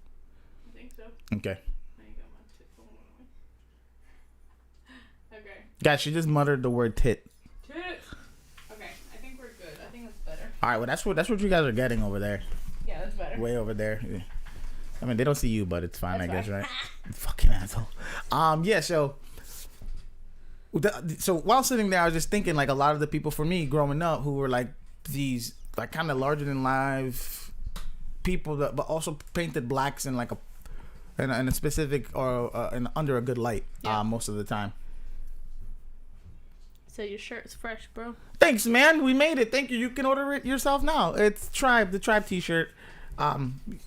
Speaker 2: I think so.
Speaker 1: Okay.
Speaker 2: I got my tit phone on me. Okay.
Speaker 1: Guys, she just muttered the word tit.
Speaker 2: Tit. Okay, I think we're good. I think that's better.
Speaker 1: All right, well that's what you guys are getting over there.
Speaker 2: Yeah, that's better.
Speaker 1: Way over there. Yeah. I mean, they don't see you, but it's fine,
Speaker 2: that's
Speaker 1: I guess,
Speaker 2: fine.
Speaker 1: right? Fucking asshole. Yeah. So while sitting there, I was just thinking, like, a lot of the people for me growing up who were like these, like, kind of larger than life people, but also painted blacks in like in a specific or under a good light. Yeah. Most of the time.
Speaker 2: So your shirt's fresh, bro.
Speaker 1: Thanks, man. We made it. Thank you. You can order it yourself now. It's the Tribe T-shirt.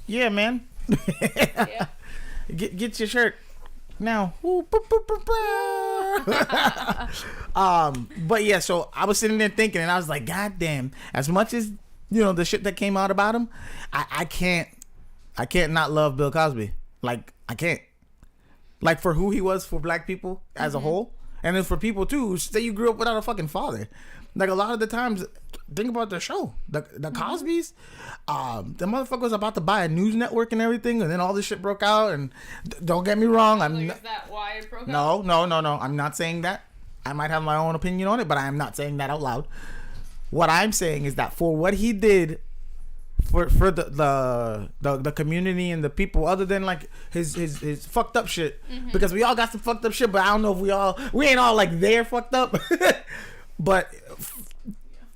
Speaker 1: Yeah, man.
Speaker 2: Yeah.
Speaker 1: Get your shirt now. But yeah, so I was sitting there thinking, and I was like, God damn, as much as the shit that came out about him, I can't not love Bill Cosby. Like, I can't. Like, for who he was for Black people as a whole, and then for people too, say you grew up without a fucking father. Like, a lot of the times, think about the show, the Cosbys. The motherfucker was about to buy a news network and everything, and then all this shit broke out. And don't get me wrong,
Speaker 2: is that why it broke out?
Speaker 1: No. I'm not saying that. I might have my own opinion on it, but I am not saying that out loud. What I'm saying is that for what he did for the community and the people, other than like his fucked up shit, because we all got some fucked up shit, but I don't know if we ain't all like there fucked up. But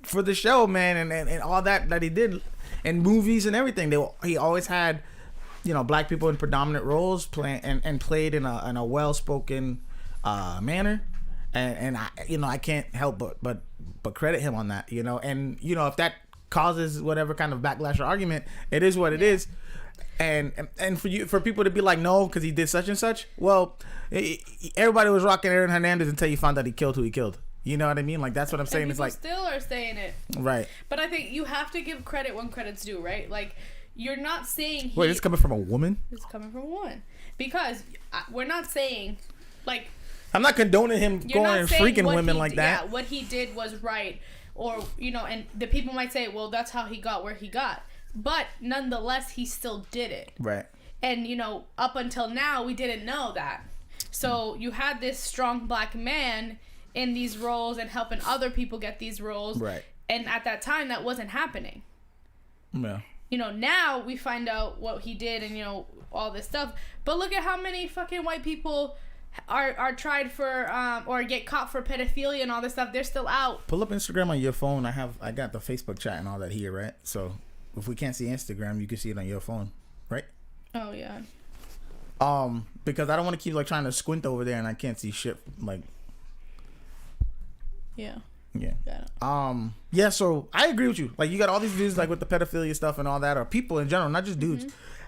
Speaker 1: for the show, man, and all that he did in movies and everything, he always had, Black people in predominant roles and played in a well-spoken manner, and I can't help but credit him on that, and if that causes whatever kind of backlash or argument, it is what it is. And for people to be like, no, because he did such and such. Well, everybody was rocking Aaron Hernandez until you found out he killed who he killed. You know what I mean? Like, that's what I'm saying.
Speaker 2: And
Speaker 1: it's like
Speaker 2: still are saying it,
Speaker 1: right?
Speaker 2: But I think you have to give credit when credit's due, right? Like, you're not saying
Speaker 1: wait, it's coming from a woman.
Speaker 2: It's coming from a woman, because we're not saying, like,
Speaker 1: I'm not condoning him going and freaking women like that.
Speaker 2: Yeah, what he did was right, or and the people might say, well, that's how he got where he got, but nonetheless, he still did it,
Speaker 1: right?
Speaker 2: And up until now, we didn't know that. So you had this strong Black man in these roles and helping other people get these roles,
Speaker 1: right? And
Speaker 2: at that time, that wasn't happening.
Speaker 1: Yeah.
Speaker 2: Now we find out what he did and all this stuff. But look at how many fucking white people are tried for or get caught for pedophilia and all this stuff. They're still out.
Speaker 1: Pull up Instagram on your phone. I got the Facebook chat and all that here, right? So if we can't see Instagram, you can see it on your phone, right?
Speaker 2: Oh yeah.
Speaker 1: Because I don't want to keep like trying to squint over there and I can't see shit like.
Speaker 2: Yeah.
Speaker 1: Yeah. So I agree with you. Like, you got all these dudes like with the pedophilia stuff and all that, or people in general, not just dudes,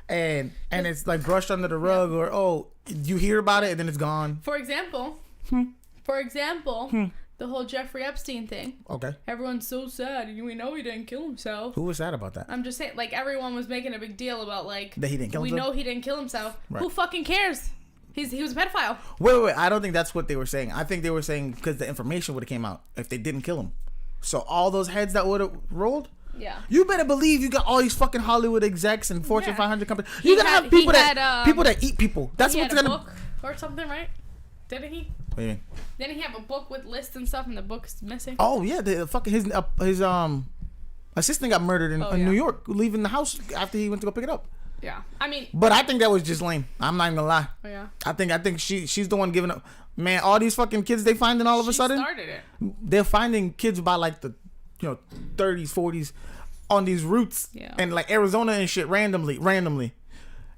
Speaker 1: and it's like brushed under the rug, or you hear about it and then it's gone.
Speaker 2: For example, The whole Jeffrey Epstein thing.
Speaker 1: Okay.
Speaker 2: Everyone's so sad. We know he didn't kill himself.
Speaker 1: Who was sad about that?
Speaker 2: I'm just saying, like, everyone was making a big deal about, like...
Speaker 1: That he didn't kill himself?
Speaker 2: We know he didn't kill himself.
Speaker 1: Right.
Speaker 2: Who fucking cares? He was a pedophile.
Speaker 1: Wait. I don't think that's what they were saying. I think they were saying because the information would have came out if they didn't kill him. So all those heads that would have rolled...
Speaker 2: Yeah.
Speaker 1: You better believe you got all these fucking Hollywood execs and Fortune 500 companies. You gotta have people that eat people. That's what's gonna...
Speaker 2: book or something, right? Didn't he?
Speaker 1: What do you mean?
Speaker 2: Didn't he have a book with lists and stuff, and the book's missing?
Speaker 1: Oh yeah, the fucking his assistant got murdered in New York, leaving the house after he went to go pick it up.
Speaker 2: Yeah, I mean.
Speaker 1: But I think that was just lame. I'm not even gonna lie.
Speaker 2: Oh yeah.
Speaker 1: I think she's the one giving up. Man, all these fucking kids they finding all of a sudden.
Speaker 2: Started it.
Speaker 1: They're finding kids by like the 30s, 40s on these routes and like Arizona and shit randomly.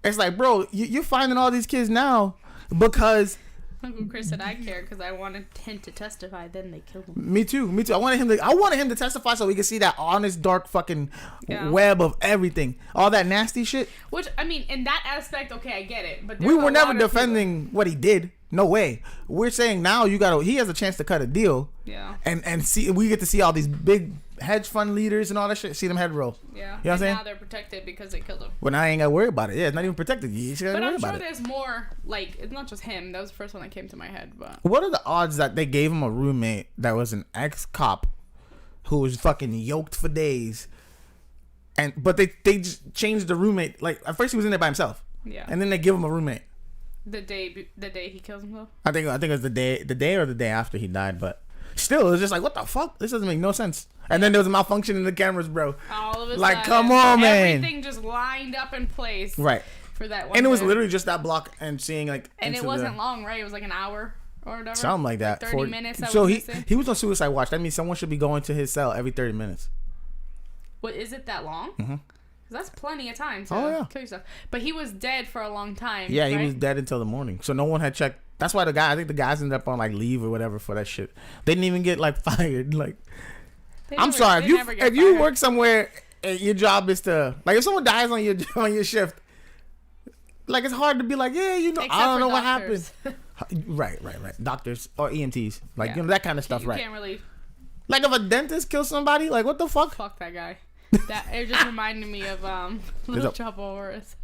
Speaker 1: It's like, bro, you're finding all these kids now because.
Speaker 2: Uncle Chris said I care because I wanted him to testify. Then they killed him.
Speaker 1: Me too. I wanted him to testify so we could see that honest, dark fucking web of everything, all that nasty shit.
Speaker 2: Which I mean, in that aspect, okay, I get it. But
Speaker 1: we were never defending what he did. No way. We're saying now he has a chance to cut a deal.
Speaker 2: Yeah.
Speaker 1: And see, we get to see all these big hedge fund leaders and all that shit. See them head roll.
Speaker 2: Yeah.
Speaker 1: You know what I'm saying?
Speaker 2: Now they're protected because they killed him.
Speaker 1: Well, now I ain't got to worry about it. Yeah, it's not even protected. You just got to worry about it.
Speaker 2: But I'm sure there's more. Like, it's not just him. That was the first one that came to my head. But
Speaker 1: what are the odds that they gave him a roommate that was an ex-cop who was fucking yoked for days, but they just changed the roommate. Like at first he was in there by himself.
Speaker 2: Yeah.
Speaker 1: And then they give him a roommate.
Speaker 2: The day he kills himself.
Speaker 1: I think it was the day or the day after he died, but still it was just like, what the fuck? This doesn't make no sense. And then there was a malfunction in the cameras, bro.
Speaker 2: All of a
Speaker 1: like,
Speaker 2: sudden,
Speaker 1: come on, man.
Speaker 2: Everything just lined up in place.
Speaker 1: Right.
Speaker 2: For that one.
Speaker 1: And it was literally just that block and seeing like.
Speaker 2: And it wasn't long, right? It was like an hour or whatever.
Speaker 1: Something like that.
Speaker 2: Like 30 minutes.
Speaker 1: So he was on suicide watch. That means someone should be going to his cell every 30 minutes.
Speaker 2: What, is it that long? Mm-hmm. That's plenty of time to kill yourself. But he was dead for a long time.
Speaker 1: Yeah,
Speaker 2: right?
Speaker 1: he was dead until the morning. So no one had checked. That's why I think the guys ended up on like leave or whatever for that shit. They didn't even get like fired. Like, I'm sorry if you work somewhere and your job is to like if someone dies on your shift, like it's hard to be like, yeah, Except I don't know doctors. What happened. Right. Doctors or EMTs, like that kind of stuff, right?
Speaker 2: Can't really.
Speaker 1: Like if a dentist kills somebody, like what the fuck?
Speaker 2: Fuck that guy. It just reminded me of Little Shop of Horrors.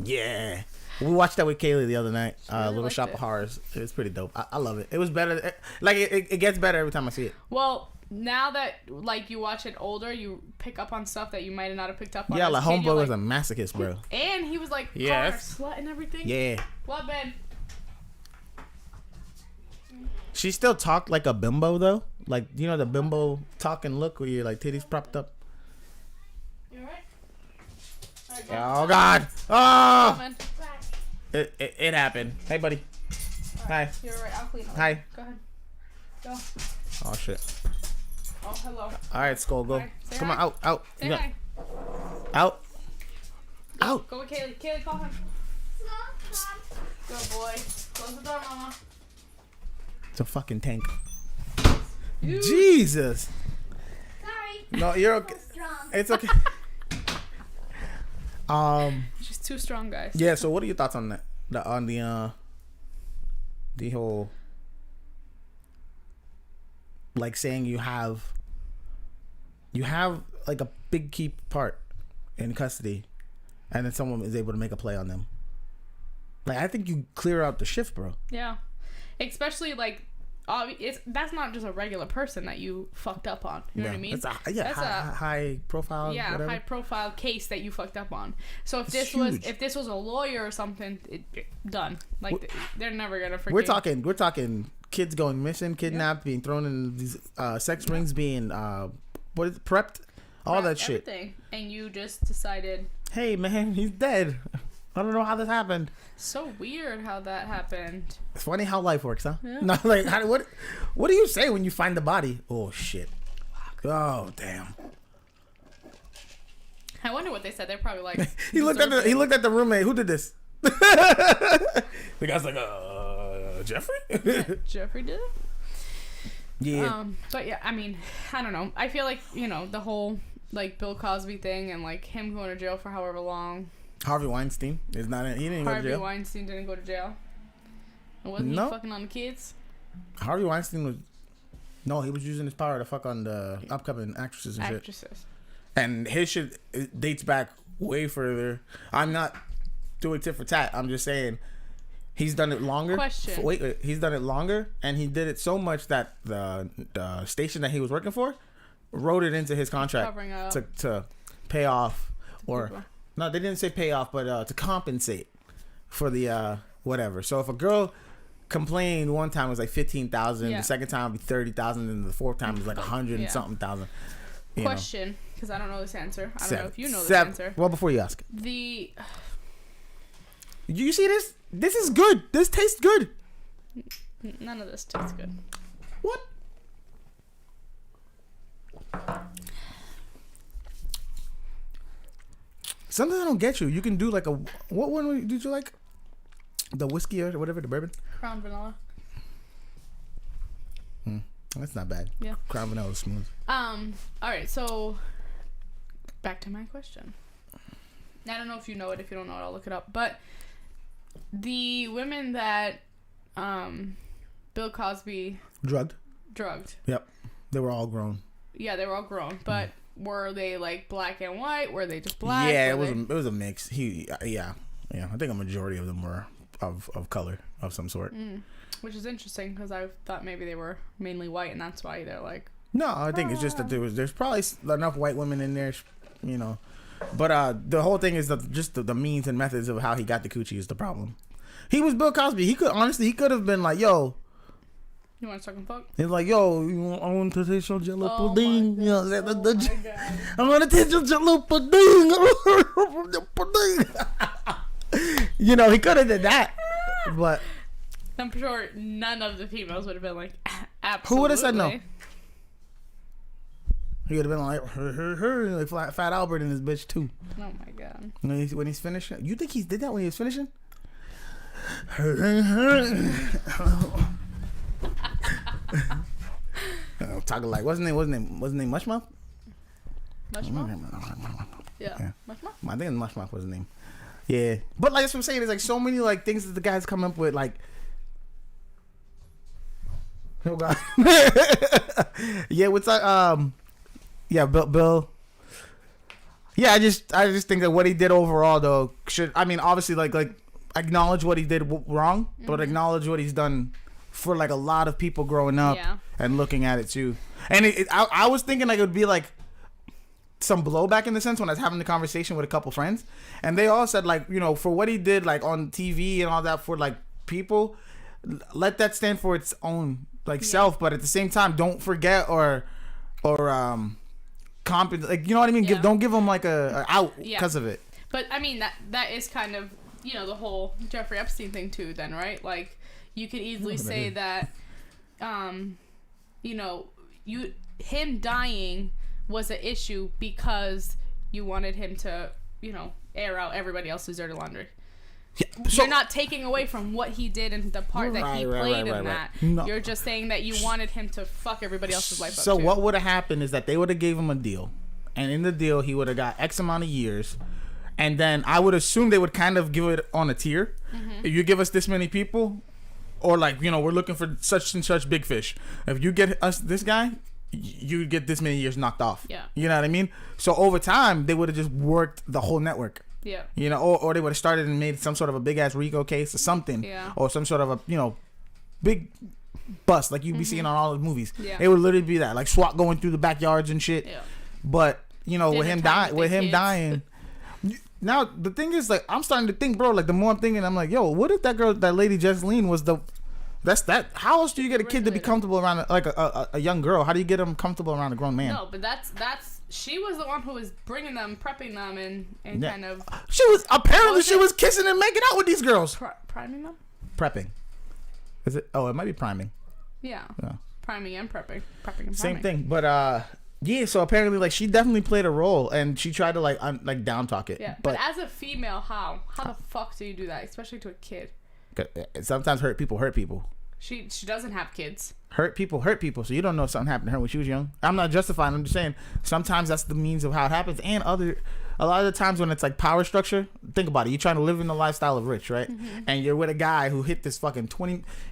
Speaker 2: Yeah,
Speaker 1: we watched that with Kaylee the other night. Little Shop of Horrors. It was pretty dope. I love it. It was better. It gets better every time I see it.
Speaker 2: Well, now that like you watch it older, you pick up on stuff that you might not have picked up on.
Speaker 1: Yeah, like Homeboy was a masochist, bro.
Speaker 2: And he was like slut and everything.
Speaker 1: Yeah.
Speaker 2: What, Ben?
Speaker 1: She still talked like a bimbo though. Like the bimbo talk and look where you're like titties propped up. Oh God! Oh! It happened. Hey, buddy.
Speaker 2: Right.
Speaker 1: Hi.
Speaker 2: You're right. I'll clean up.
Speaker 1: Hi.
Speaker 2: Go ahead. Go.
Speaker 1: Oh shit.
Speaker 2: Oh, hello.
Speaker 1: All right, Skull, go.
Speaker 2: Right.
Speaker 1: Come
Speaker 2: hi.
Speaker 1: on, out.
Speaker 2: Say hi.
Speaker 1: Out. Out.
Speaker 2: Go with Kaylee. Kaylee, call him. Good boy. Close the door, Mama.
Speaker 1: It's a fucking tank.
Speaker 2: Dude.
Speaker 1: Jesus.
Speaker 3: Sorry.
Speaker 1: No, you're okay. It's okay.
Speaker 2: She's too strong, guys.
Speaker 1: Yeah. So, what are your thoughts on that? The whole like saying you have like a big key part in custody, and then someone is able to make a play on them. Like, I think you clear out the shift, bro.
Speaker 2: Yeah, especially like. That's not just a regular person that you fucked up on. You know what I mean?
Speaker 1: That's a high profile.
Speaker 2: Yeah,
Speaker 1: whatever.
Speaker 2: high profile case that you fucked up on. So if this was a lawyer or something, done. Like they're never gonna forget.
Speaker 1: We're talking kids going missing, kidnapped, being thrown in these sex rings, being prepped, all that shit.
Speaker 2: Everything. And you just decided,
Speaker 1: hey man, he's dead. I don't know how this happened.
Speaker 2: So weird how that happened.
Speaker 1: It's funny how life works, huh?
Speaker 2: Yeah.
Speaker 1: No, like what do you say when you find the body? Oh shit. Oh damn.
Speaker 2: I wonder what they said. They're probably like
Speaker 1: he looked at the roommate. Who did this? The guy's like, Jeffrey?
Speaker 2: Jeffrey did it?
Speaker 1: Yeah.
Speaker 2: But yeah, I mean, I don't know. I feel like, the whole like Bill Cosby thing and like him going to jail for however long.
Speaker 1: Harvey Weinstein is not in. He didn't go to jail.
Speaker 2: Harvey Weinstein didn't go to jail. And wasn't he fucking on the kids?
Speaker 1: Harvey Weinstein was. No, he was using his power to fuck on the upcoming actresses and shit.
Speaker 2: Actresses.
Speaker 1: And his shit dates back way further. I'm not doing tit for tat. I'm just saying he's done it longer.
Speaker 2: Question.
Speaker 1: Wait, he's done it longer, and he did it so much that the station that he was working for wrote it into his contract to pay off, or no, they didn't say pay off, but to compensate for the whatever. So if a girl complained one time, it was like 15,000, the second time would be 30,000, and the fourth time was like 100 and something thousand.
Speaker 2: Question, because I don't know this answer. I don't know if you know this answer.
Speaker 1: Well, before you ask, you see this? This is good. This tastes good.
Speaker 2: None of this tastes good.
Speaker 1: What? Something I don't get you. You can do like a... What one did you like? The whiskey or whatever, the bourbon?
Speaker 2: Crown Vanilla.
Speaker 1: That's not bad.
Speaker 2: Yeah.
Speaker 1: Crown Vanilla is smooth.
Speaker 2: All right, so back to my question. I don't know if you know it. If you don't know it, I'll look it up. But the women that Bill Cosby
Speaker 1: drugged. Yep. They were all grown.
Speaker 2: Yeah, they were all grown. But were they like black and white? Were they just black?
Speaker 1: Yeah, it was a mix. I think a majority of them were of color of some sort.
Speaker 2: Which is interesting because I thought maybe they were mainly white, and that's why they're like.
Speaker 1: No, I think it's just that there's probably enough white women in there, you know. But the whole thing is just the means and methods of how he got the coochie is the problem. He was Bill Cosby. He could have been like, yo.
Speaker 2: You want to suck and fuck?
Speaker 1: He's like, yo, I want to taste your jello pudding. You know,
Speaker 2: I'm
Speaker 1: gonna taste your jello pudding. You know, he could have did that, but
Speaker 2: I'm sure none of the females would have been like, absolutely.
Speaker 1: Who would have said no? He would have been like Fat Albert and his bitch too.
Speaker 2: Oh my god.
Speaker 1: When he's finishing, you think he did that when he was finishing? Talking like wasn't name Mushmouth?
Speaker 2: Mushmouth? Yeah. Mushmouth?
Speaker 1: I think Mushmouth was his name. Yeah, but like that's what I'm saying. There's like so many like things that the guys come up with. Like, oh god, yeah. What's that? Yeah, Bill. Yeah, I just think that what he did overall though obviously like acknowledge what he did wrong, but acknowledge what he's done for like a lot of people growing up and looking at it too. And I was thinking like it would be like some blowback in the sense when I was having the conversation with a couple friends, and they all said like, you know, for what he did like on TV and all that for like people, let that stand for its own like self, but at the same time don't forget or compensate, like, you know what I mean? Don't give them like a out because of it.
Speaker 2: But I mean that is kind of, you know, the whole Jeffrey Epstein thing too then, right? Like you could easily say that you know, him dying was an issue because you wanted him to, you know, air out everybody else's dirty laundry. Yeah, so, you're not taking away from what he did and the part that he played in that. No. You're just saying that you wanted him to fuck everybody else's life up.
Speaker 1: So what would have happened is that they would have gave him a deal, and in the deal he would have got X amount of years, and then I would assume they would kind of give it on a tier. If you give us this many people, or like, you know, we're looking for such and such big fish. If you get us this guy, you get this many years knocked off.
Speaker 2: Yeah.
Speaker 1: You know what I mean? So over time, they would have just worked the whole network.
Speaker 2: Yeah.
Speaker 1: You know, or they would have started and made some sort of a big ass RICO case or something.
Speaker 2: Yeah.
Speaker 1: Or some sort of a, you know, big bust like you'd be seeing on all the movies.
Speaker 2: Yeah.
Speaker 1: It would literally be that, like SWAT going through the backyards and shit.
Speaker 2: Yeah.
Speaker 1: But you know, with him dying. Now the thing is, like, I'm starting to think, bro. Like the more I'm thinking, I'm like, yo, what if that girl, that lady Jesseline, was the That's that. How else do you get a kid to be comfortable around a young girl? How do you get them comfortable around a grown man?
Speaker 2: No, but that's she was the one who was bringing them, prepping them, and kind of.
Speaker 1: She was kissing and making out with these girls.
Speaker 2: Priming them.
Speaker 1: Prepping. Is it? Oh, it might be priming.
Speaker 2: Yeah. Priming and prepping. Prepping and priming.
Speaker 1: Same thing, but yeah. So apparently, like, she definitely played a role, and she tried to like down talk it.
Speaker 2: Yeah, but as a female, how the fuck do you do that, especially to a kid?
Speaker 1: Sometimes hurt people.
Speaker 2: She doesn't have kids.
Speaker 1: Hurt people. So you don't know if something happened to her when she was young. I'm not justifying. I'm just saying sometimes that's the means of how it happens. And a lot of the times when it's like power structure, think about it. You're trying to live in the lifestyle of rich, right? Mm-hmm. And you're with a guy who hit this fucking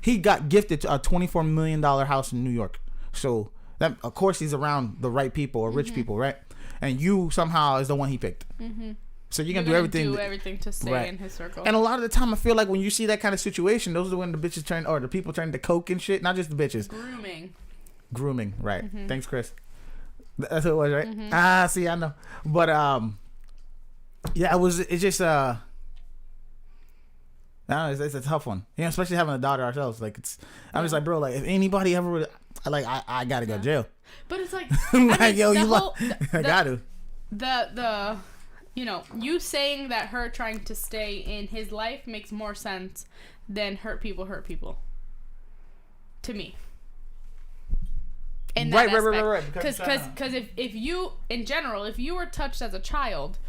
Speaker 1: he got gifted a $24 million house in New York. So that, of course, he's around the right people or rich people, right? And you somehow is the one he picked. So you're gonna do everything
Speaker 2: to stay in his circle.
Speaker 1: And a lot of the time, I feel like when you see that kind of situation, those are when the bitches turn, or the people turn to coke and shit. Not just the bitches. Grooming, right? Thanks, Chris. That's what it was, right? See, I know, but yeah, it's just I don't know, it's a tough one, you know, especially having a daughter ourselves. Like, I'm just like, bro, like, if anybody ever would, like, I gotta go to jail.
Speaker 2: But it's like,
Speaker 1: like,
Speaker 2: I mean,
Speaker 1: yo, I got to.
Speaker 2: The you know, you saying that her trying to stay in his life makes more sense than hurt people to me. In that
Speaker 1: right.
Speaker 2: Because if you, in general, if you were touched as a child,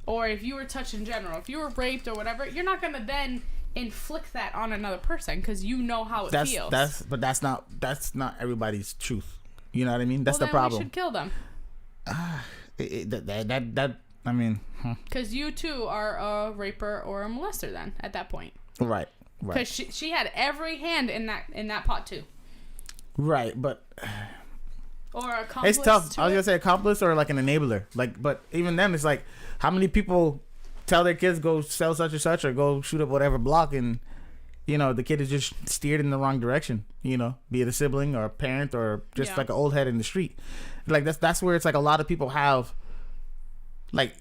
Speaker 2: or if you were touched in general, if you were raped or whatever, you're not gonna then inflict that on another person because you know how it feels.
Speaker 1: But that's not everybody's truth. You know what I mean? That's the problem.
Speaker 2: We should kill them.
Speaker 1: I mean,
Speaker 2: because you too are a raper or a molester then at that point.
Speaker 1: Right.
Speaker 2: Because she had every hand in that pot too.
Speaker 1: Right, but.
Speaker 2: Or accomplice.
Speaker 1: It's tough. I was gonna say accomplice or like an enabler. Like, but even then, it's like, how many people tell their kids go sell such and such or go shoot up whatever block, and you know the kid is just steered in the wrong direction. You know, be it a sibling or a parent or just like an old head in the street. Like that's where it's like a lot of people have. Like,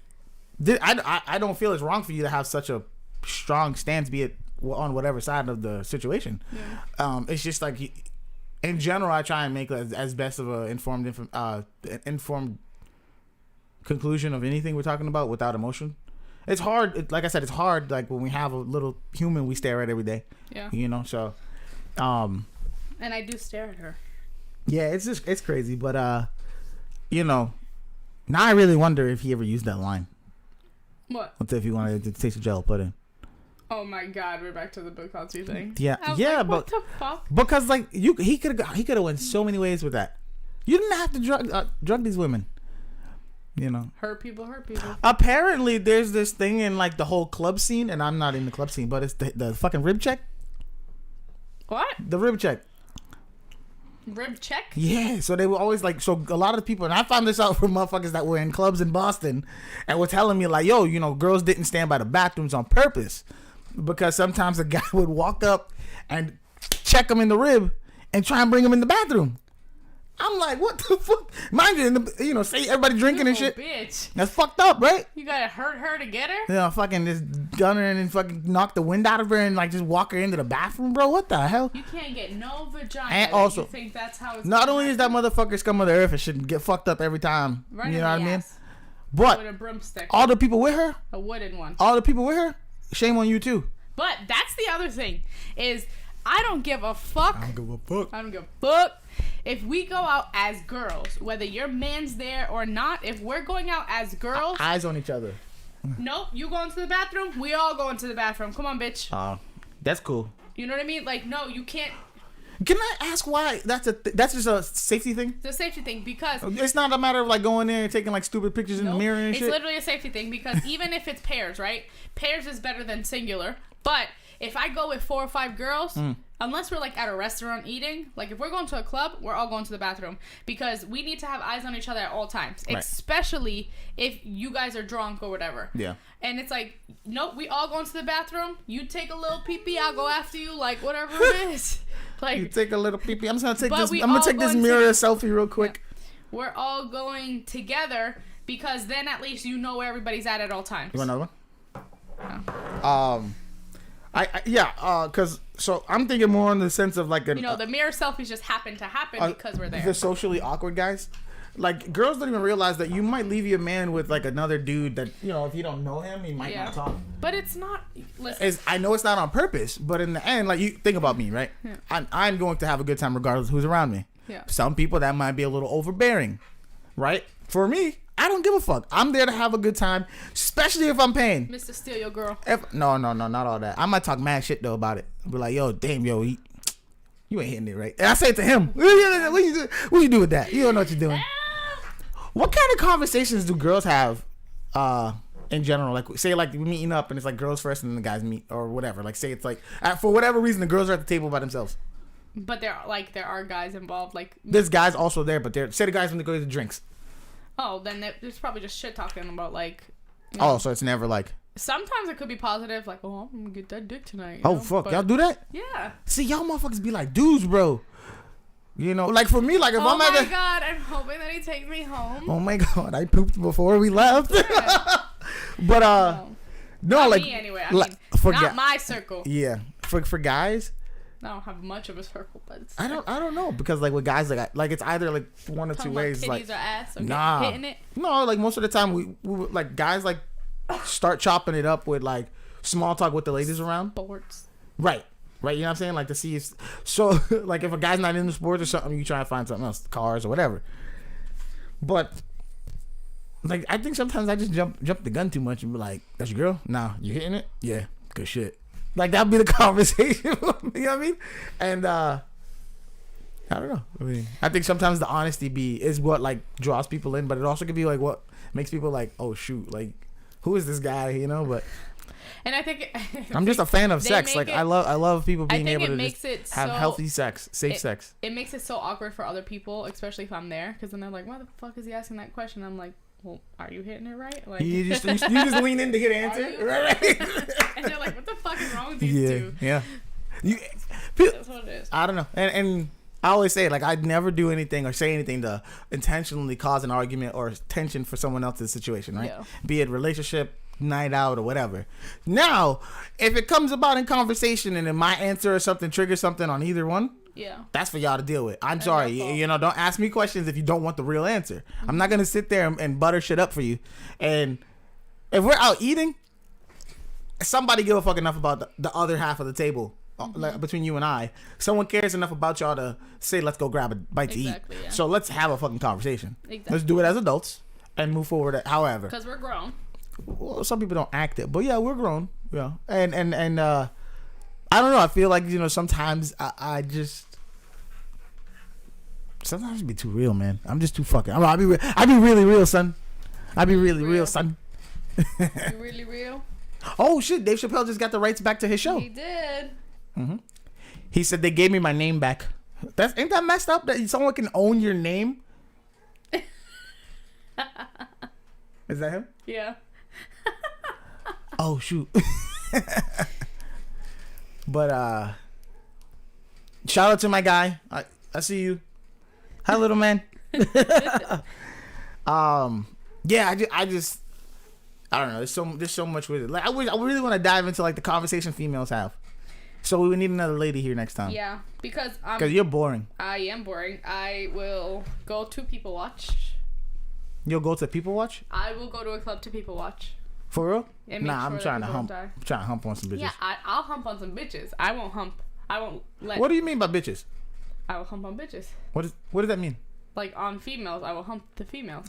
Speaker 1: I don't feel it's wrong for you to have such a strong stance, be it on whatever side of the situation. Yeah. It's just like. In general, I try and make as best of a informed conclusion of anything we're talking about without emotion. It's hard. Like I said, it's hard. Like when we have a little human we stare at every day.
Speaker 2: Yeah.
Speaker 1: You know. So.
Speaker 2: And I do stare at her.
Speaker 1: Yeah, it's crazy, but you know, now I really wonder if he ever used that line.
Speaker 2: What?
Speaker 1: What if he wanted to taste the gel put in?
Speaker 2: Oh my God, we're back to the Bukowski thing.
Speaker 1: Yeah,
Speaker 2: like, what the fuck?
Speaker 1: Because like he could have went so many ways with that. You didn't have to drug these women. You know,
Speaker 2: hurt people.
Speaker 1: Apparently, there's this thing in like the whole club scene, and I'm not in the club scene, but it's the fucking rib check.
Speaker 2: What?
Speaker 1: The rib check.
Speaker 2: Rib check?
Speaker 1: Yeah, so they were always like, so a lot of people, and I found this out from motherfuckers that were in clubs in Boston, and were telling me like, yo, you know, girls didn't stand by the bathrooms on purpose. Because sometimes a guy would walk up and check him in the rib and try and bring him in the bathroom. I'm like, what the fuck? Mind you, say everybody drinking and shit.
Speaker 2: Bitch.
Speaker 1: That's fucked up, right?
Speaker 2: You gotta hurt her to get her?
Speaker 1: Yeah, fucking just gun her and then fucking knock the wind out of her and like just walk her into the bathroom, bro. What the hell?
Speaker 2: You can't get no vagina.
Speaker 1: And also,
Speaker 2: you think that's how it's
Speaker 1: not only is that motherfucker scum of the earth and shouldn't get fucked up every time.
Speaker 2: Right,
Speaker 1: you know what I mean?
Speaker 2: But with a broomstick.
Speaker 1: All the people with her?
Speaker 2: A wooden one.
Speaker 1: All the people with her? Shame on you too.
Speaker 2: But that's the other thing is I don't give a fuck.
Speaker 1: I don't give
Speaker 2: a fuck. If we go out as girls, whether your man's there or not, if we're going out as girls.
Speaker 1: Eyes on each other.
Speaker 2: Nope. You go into the bathroom. We all go into the bathroom. Come on, bitch.
Speaker 1: Oh, that's cool.
Speaker 2: You know what I mean? Like, no, you can't.
Speaker 1: Can I ask why that's just a safety thing?
Speaker 2: It's a safety thing because
Speaker 1: it's not a matter of like going there and taking like stupid pictures in the mirror and shit.
Speaker 2: It's literally a safety thing because even if it's pairs, right? Pairs is better than singular. But if I go with 4 or 5 girls, unless we're like at a restaurant eating, like if we're going to a club, we're all going to the bathroom because we need to have eyes on each other at all times, right. Especially if you guys are drunk or whatever.
Speaker 1: Yeah.
Speaker 2: And it's like, nope, we all go into the bathroom. You take a little pee-pee, I'll go after you, like whatever it is. Like
Speaker 1: you take a little pee-pee. I'm just gonna take this mirror selfie real quick.
Speaker 2: Yeah. We're all going together because then at least you know where everybody's at all times.
Speaker 1: You want another
Speaker 2: one?
Speaker 1: No. Because so I'm thinking more in the sense of like
Speaker 2: the mirror selfies just happen to happen because we're there.
Speaker 1: The socially awkward guys, like girls don't even realize that you might leave your man with like another dude that if you don't know him, he might not talk.
Speaker 2: But it's not. Listen,
Speaker 1: I know it's not on purpose, but in the end, like you think about me, right? Yeah. I'm going to have a good time regardless of who's around me.
Speaker 2: Yeah. Some
Speaker 1: people that might be a little overbearing, right? For me, I don't give a fuck. I'm there to have a good time, especially if I'm paying.
Speaker 2: Mr. Steal Your Girl.
Speaker 1: No, not all that. I might talk mad shit though about it. Be like, yo, damn, you ain't hitting it right. And I say it to him. What you do with that? You don't know what you're doing. What kind of conversations do girls have in general? Like, say, like, we're meeting up and it's like girls first and then the guys meet or whatever. Like, say it's like, for whatever reason, the girls are at the table by themselves.
Speaker 2: But there are guys involved. Like
Speaker 1: there's guys also there, but say the guys when they go to the drinks.
Speaker 2: Oh, then there's probably just shit talking about like.
Speaker 1: Oh, so it's never like.
Speaker 2: Sometimes it could be positive, like, oh, I'm gonna get that dick tonight.
Speaker 1: Oh fuck, y'all do that?
Speaker 2: Yeah.
Speaker 1: See, y'all motherfuckers be like dudes, bro. You know, like for me, like if I'm at
Speaker 2: oh my god, I'm hoping that he takes me home.
Speaker 1: Oh my god, I pooped before we left. But no, like
Speaker 2: me anyway. I mean, not my circle.
Speaker 1: Yeah, for guys.
Speaker 2: I don't have much of a circle, but
Speaker 1: I don't know because like with guys like it's either like one or two ways. Like
Speaker 2: or ass or hitting it.
Speaker 1: No, like most of the time we like guys like start chopping it up with like small talk with the ladies around.
Speaker 2: Sports.
Speaker 1: Right. You know what I'm saying? Like to see if so like if a guy's not into sports or something, you try to find something else, cars or whatever. But like I think sometimes I just jump the gun too much and be like, "That's your girl? Nah, you hitting it? Yeah, good shit." Like that'd be the conversation. You know what I mean? And I don't know. I mean, I think sometimes the honesty is what like draws people in, but it also could be like what makes people like, "Oh shoot, like who is this guy?" You know, but.
Speaker 2: And I think
Speaker 1: I'm just a fan of sex. Like I love people being able to just have healthy sex, safe sex.
Speaker 2: It makes it so awkward for other people, especially if I'm there, because then they're like, "Why the fuck is he asking that question?" I'm like, "Well, are you hitting it right?" Like
Speaker 1: you just lean in to get an answer, right?
Speaker 2: And they're like, "What the fuck is wrong with these two?"
Speaker 1: Yeah.
Speaker 2: That's what it is.
Speaker 1: I don't know, and I always say like I'd never do anything or say anything to intentionally cause an argument or tension for someone else's situation, right? Yeah. Be it relationship, night out, or whatever. Now, if it comes about in conversation and then my answer or something triggers something on either one, that's for y'all to deal with. I'm sorry, you know, don't ask me questions if you don't want the real answer. Mm-hmm. I'm not gonna sit there and butter shit up for you. And if we're out eating, somebody give a fuck enough about the other half of the table. Like between you and I, someone cares enough about y'all to say let's go grab a bite to eat. Yeah. So let's have a fucking conversation. Exactly. Let's do it as adults and move forward. However,
Speaker 2: because we're grown.
Speaker 1: Well, some people don't act it, but yeah, we're grown. Yeah, and I don't know. I feel like you know sometimes I just sometimes I be too real, man. I'm just too fucking. I be really real, son. I be really real, son.
Speaker 2: You really real?
Speaker 1: Oh shit! Dave Chappelle just got the rights back to his show.
Speaker 2: He did.
Speaker 1: Mm-hmm. He said they gave me my name back. Ain't that messed up that someone can own your name? Is that him?
Speaker 2: Yeah.
Speaker 1: Oh shoot. But shout out to my guy. I see you. Hi little man. Yeah, I just I don't know. There's so much with it. Like I really want to dive into like the conversation females have. So we would need another lady here next time.
Speaker 2: Yeah, because
Speaker 1: you're boring.
Speaker 2: I am boring. I will go to People Watch.
Speaker 1: You'll go to People Watch?
Speaker 2: I will go to a club to People Watch.
Speaker 1: For real?
Speaker 2: Nah,
Speaker 1: I'm trying to hump. I'm trying to hump on some bitches.
Speaker 2: Yeah, I'll hump on some bitches. I won't hump. I won't let.
Speaker 1: What do you mean by bitches?
Speaker 2: I will hump on bitches.
Speaker 1: What does that mean?
Speaker 2: Like on females, I will hump the females.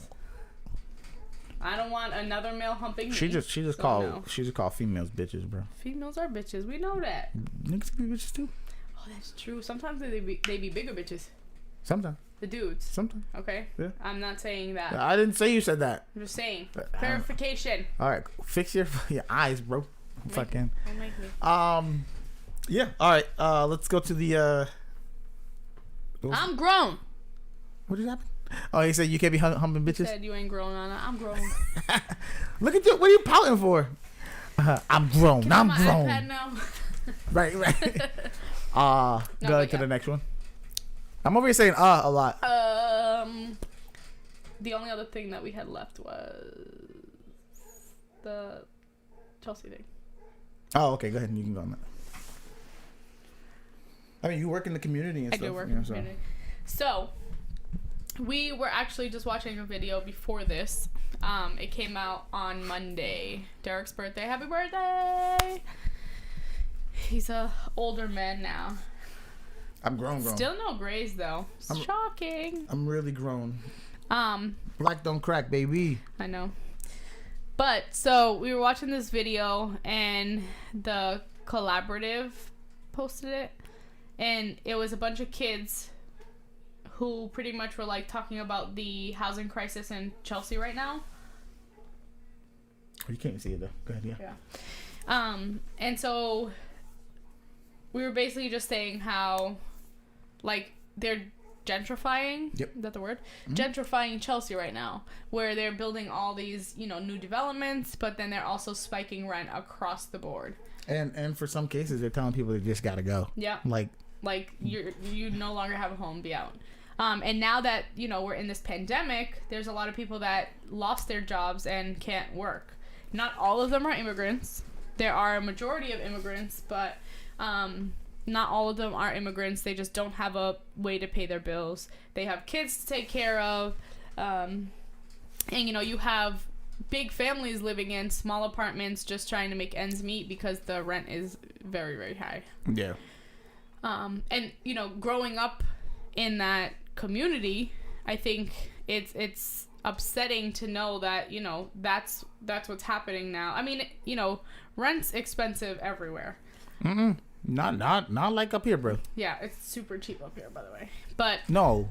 Speaker 2: I don't want another male humping me.
Speaker 1: She just called females bitches, bro.
Speaker 2: Females are bitches. We know that.
Speaker 1: Niggas be bitches too.
Speaker 2: Oh, that's true. Sometimes they be bigger bitches.
Speaker 1: Sometimes.
Speaker 2: The dudes.
Speaker 1: Sometimes.
Speaker 2: Okay. Yeah. I'm not saying that.
Speaker 1: I didn't say you said that.
Speaker 2: I'm just saying. Clarification.
Speaker 1: All right, fix your eyes, bro. Fucking.
Speaker 2: Don't make me.
Speaker 1: Yeah. All right. Let's go to the.
Speaker 2: I'm grown.
Speaker 1: What just happened? Oh, he said you can't be humping bitches.
Speaker 2: He said you ain't grown, Anna. I'm grown.
Speaker 1: Look at you. What are you pouting for? I'm grown.
Speaker 2: Can
Speaker 1: I'm
Speaker 2: I
Speaker 1: grown.
Speaker 2: iPad now?
Speaker 1: Right. Go to the next one. I'm over here saying a lot.
Speaker 2: The only other thing that we had left was the Chelsea thing.
Speaker 1: Oh, okay. Go ahead. You can go on that. I mean, you work in the community and stuff. I do work in the community.
Speaker 2: So, we were actually just watching a video before this. It came out on Monday. Derek's birthday. Happy birthday! He's a older man now.
Speaker 1: I'm grown.
Speaker 2: Still no grays though. Shocking.
Speaker 1: I'm really grown. Black don't crack, baby.
Speaker 2: I know. But so we were watching this video and the collaborative posted it, and it was a bunch of kids who pretty much were like talking about the housing crisis in Chelsea right now.
Speaker 1: You can't see it though. Go ahead,
Speaker 2: yeah. And so we were basically just saying how like they're gentrifying.
Speaker 1: Yep.
Speaker 2: Is that the word? Gentrifying Chelsea right now, where they're building all these, you know, new developments, but then they're also spiking rent across the board.
Speaker 1: And for some cases, they're telling people they just gotta go.
Speaker 2: Yeah.
Speaker 1: Like
Speaker 2: you no longer have a home, be out. And now that, you know, we're in this pandemic, there's a lot of people that lost their jobs and can't work. Not all of them are immigrants. There are a majority of immigrants, but not all of them are immigrants. They just don't have a way to pay their bills. They have kids to take care of. And, you know, you have big families living in small apartments just trying to make ends meet because the rent is very, very high.
Speaker 1: Yeah.
Speaker 2: And, you know, growing up in that community, I think it's upsetting to know that, you know, that's what's happening now. I mean, you know, rent's expensive everywhere.
Speaker 1: Not like up here, bro.
Speaker 2: Yeah, it's super cheap up here, by the way. But
Speaker 1: no.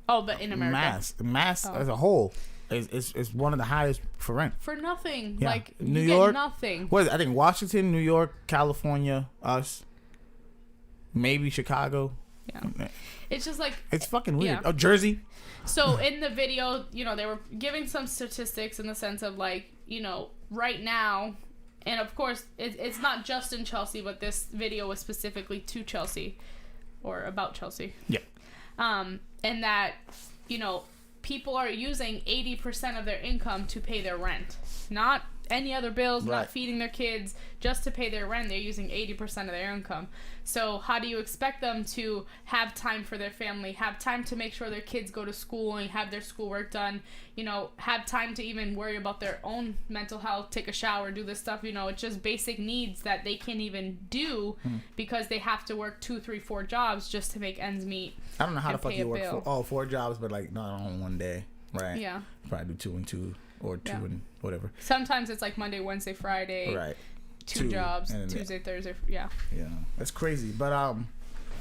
Speaker 2: Oh, but in America,
Speaker 1: mass as a whole is one of the highest for rent.
Speaker 2: For nothing.
Speaker 1: Yeah.
Speaker 2: Like
Speaker 1: New
Speaker 2: you
Speaker 1: York,
Speaker 2: get nothing.
Speaker 1: What is it? I think Washington, New York, California, us, maybe Chicago.
Speaker 2: Yeah. It's just like
Speaker 1: it's fucking weird.
Speaker 2: Yeah.
Speaker 1: Oh, Jersey.
Speaker 2: So in the video, you know, they were giving some statistics in the sense of like, you know, right now. And of course, it's not just in Chelsea, but this video was specifically to Chelsea, or about Chelsea.
Speaker 1: Yeah.
Speaker 2: And that, you know, people are using 80% of their income to pay their rent, not any other bills,
Speaker 1: right.
Speaker 2: Not feeding their kids, just to pay their rent. They're using 80% of their income. So how do you expect them to have time for their family, have time to make sure their kids go to school and have their schoolwork done, you know, have time to even worry about their own mental health, take a shower, do this stuff, you know, it's just basic needs that they can't even do because they have to work 2, 3, 4 jobs just to make ends meet.
Speaker 1: I don't know how the fuck you work 4 jobs, but like not on one day, right?
Speaker 2: Yeah.
Speaker 1: Probably do 2 and 2 or 2 and whatever.
Speaker 2: Sometimes it's like Monday, Wednesday, Friday.
Speaker 1: Right.
Speaker 2: 2 jobs, Tuesday, Thursday, yeah.
Speaker 1: Yeah, that's crazy. But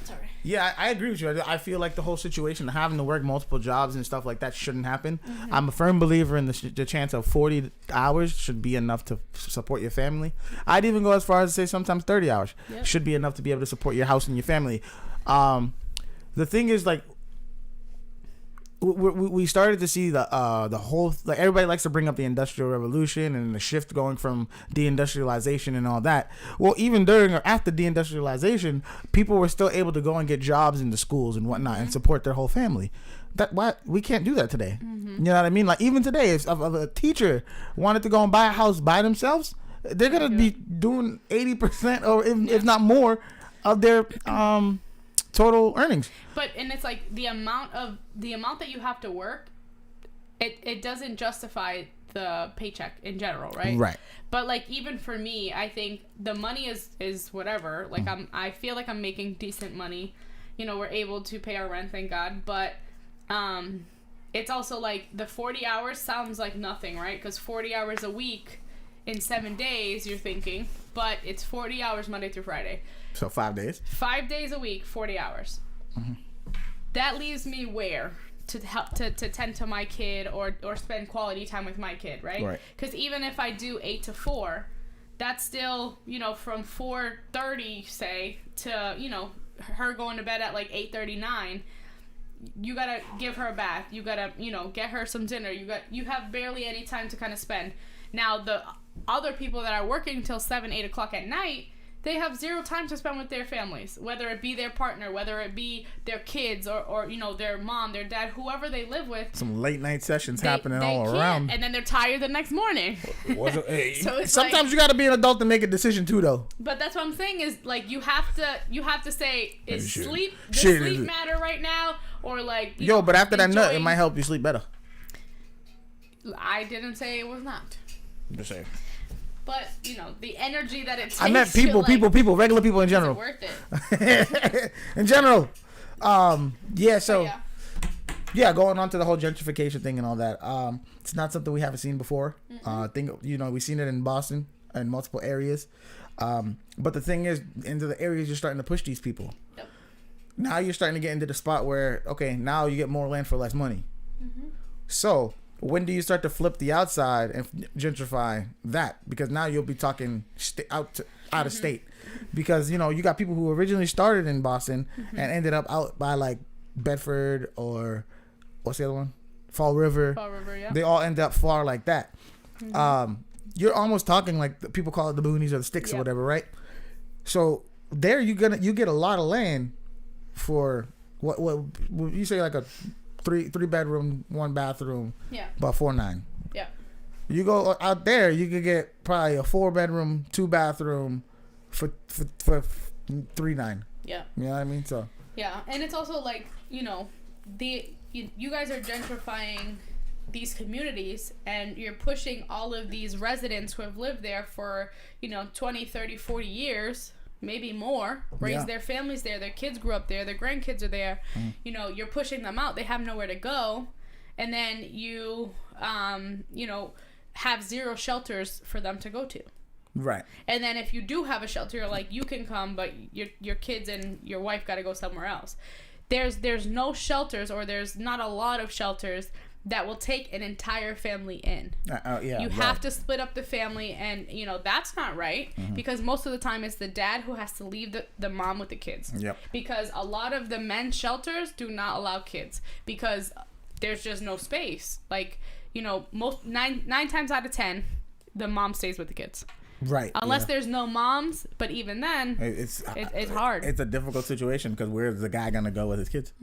Speaker 2: sorry.
Speaker 1: Yeah, I agree with you. I feel like the whole situation, having to work multiple jobs and stuff like that, shouldn't happen. I'm a firm believer in the chance of 40 hours should be enough to support your family. I'd even go as far as to say sometimes 30 hours should be enough to be able to support your house and your family. The thing is, like, we started to see the whole, like, everybody likes to bring up the Industrial Revolution and the shift going from deindustrialization and all that. Well, even during or after deindustrialization, people were still able to go and get jobs in the schools and whatnot and support their whole family. We can't do that today. You know what I mean? Like, even today, if a teacher wanted to go and buy a house by themselves, they're gonna be doing 80% or if not more of their total earnings.
Speaker 2: And it's like the amount that you have to work, it doesn't justify the paycheck in general, right?
Speaker 1: Right.
Speaker 2: But like, even for me, I think the money is whatever. Like, I feel like I'm making decent money. You know, we're able to pay our rent, thank God. But it's also like the 40 hours sounds like nothing, right? Because 40 hours a week in 7 days, you're thinking, but it's 40 hours Monday through Friday.
Speaker 1: So 5 days?
Speaker 2: 5 days a week, 40 hours. That leaves me where to help to tend to my kid or spend quality time with my kid, right? Because even if I do 8 to 4, that's still, you know, from 4:30, say, to, you know, her going to bed at like 8:39. You gotta give her a bath. You gotta, you know, get her some dinner. You have barely any time to kind of spend. Now, the other people that are working till 7, 8 o'clock at night, they have zero time to spend with their families, whether it be their partner, whether it be their kids or you know, their mom, their dad, whoever they live with. Some
Speaker 1: late night sessions happening all around.
Speaker 2: And then they're tired the next morning.
Speaker 1: So sometimes you got to be an adult to make a decision too, though.
Speaker 2: But that's what I'm saying is, like, you have to say, does sleep matter right now? Or like,
Speaker 1: but after that nut, it might help you sleep better.
Speaker 2: I didn't say it was not.
Speaker 1: Just saying.
Speaker 2: But, you know, the energy that it takes.
Speaker 1: I meant people, regular people in general.
Speaker 2: Is it worth it?
Speaker 1: In general. Going on to the whole gentrification thing and all that. It's not something we haven't seen before. I think, you know, we've seen it in Boston and multiple areas. But the thing is, into the areas you're starting to push these people. Yep. Now you're starting to get into the spot where, okay, now you get more land for less money. So when do you start to flip the outside and gentrify that? Because now you'll be talking out of state, because you know you got people who originally started in Boston and ended up out by like Bedford or what's the other one? Fall River.
Speaker 2: Yeah.
Speaker 1: They all end up far like that. You're almost talking like people call it the boonies or the sticks or whatever, right? So there you get a lot of land for what you say, like a three bedroom, 1 bathroom.
Speaker 2: Yeah.
Speaker 1: About $4.9.
Speaker 2: Yeah.
Speaker 1: You go out there, you could get probably a 4 bedroom, 2 bathroom for $3.9.
Speaker 2: Yeah.
Speaker 1: You know what I mean? So.
Speaker 2: Yeah, and it's also like, you know, you guys are gentrifying these communities, and you're pushing all of these residents who have lived there for, you know, 20, 30, 40 years, maybe more, raised their families there, their kids grew up there, their grandkids are there. You know, you're pushing them out. They have nowhere to go. And then you know, have 0 shelters for them to go to.
Speaker 1: Right.
Speaker 2: And then if you do have a shelter, you're like, you can come, but your kids and your wife got to go somewhere else. There's no shelters, or there's not a lot of shelters that will take an entire family in. You have to split up the family, and you know that's not right, because most of the time it's the dad who has to leave the mom with the kids.
Speaker 1: Yep.
Speaker 2: Because a lot of the men's shelters do not allow kids because there's just no space. Like, you know, most nine times out of 10, the mom stays with the kids.
Speaker 1: Right.
Speaker 2: Unless there's no moms, but even then, it's hard.
Speaker 1: It's a difficult situation because where's the guy gonna go with his kids?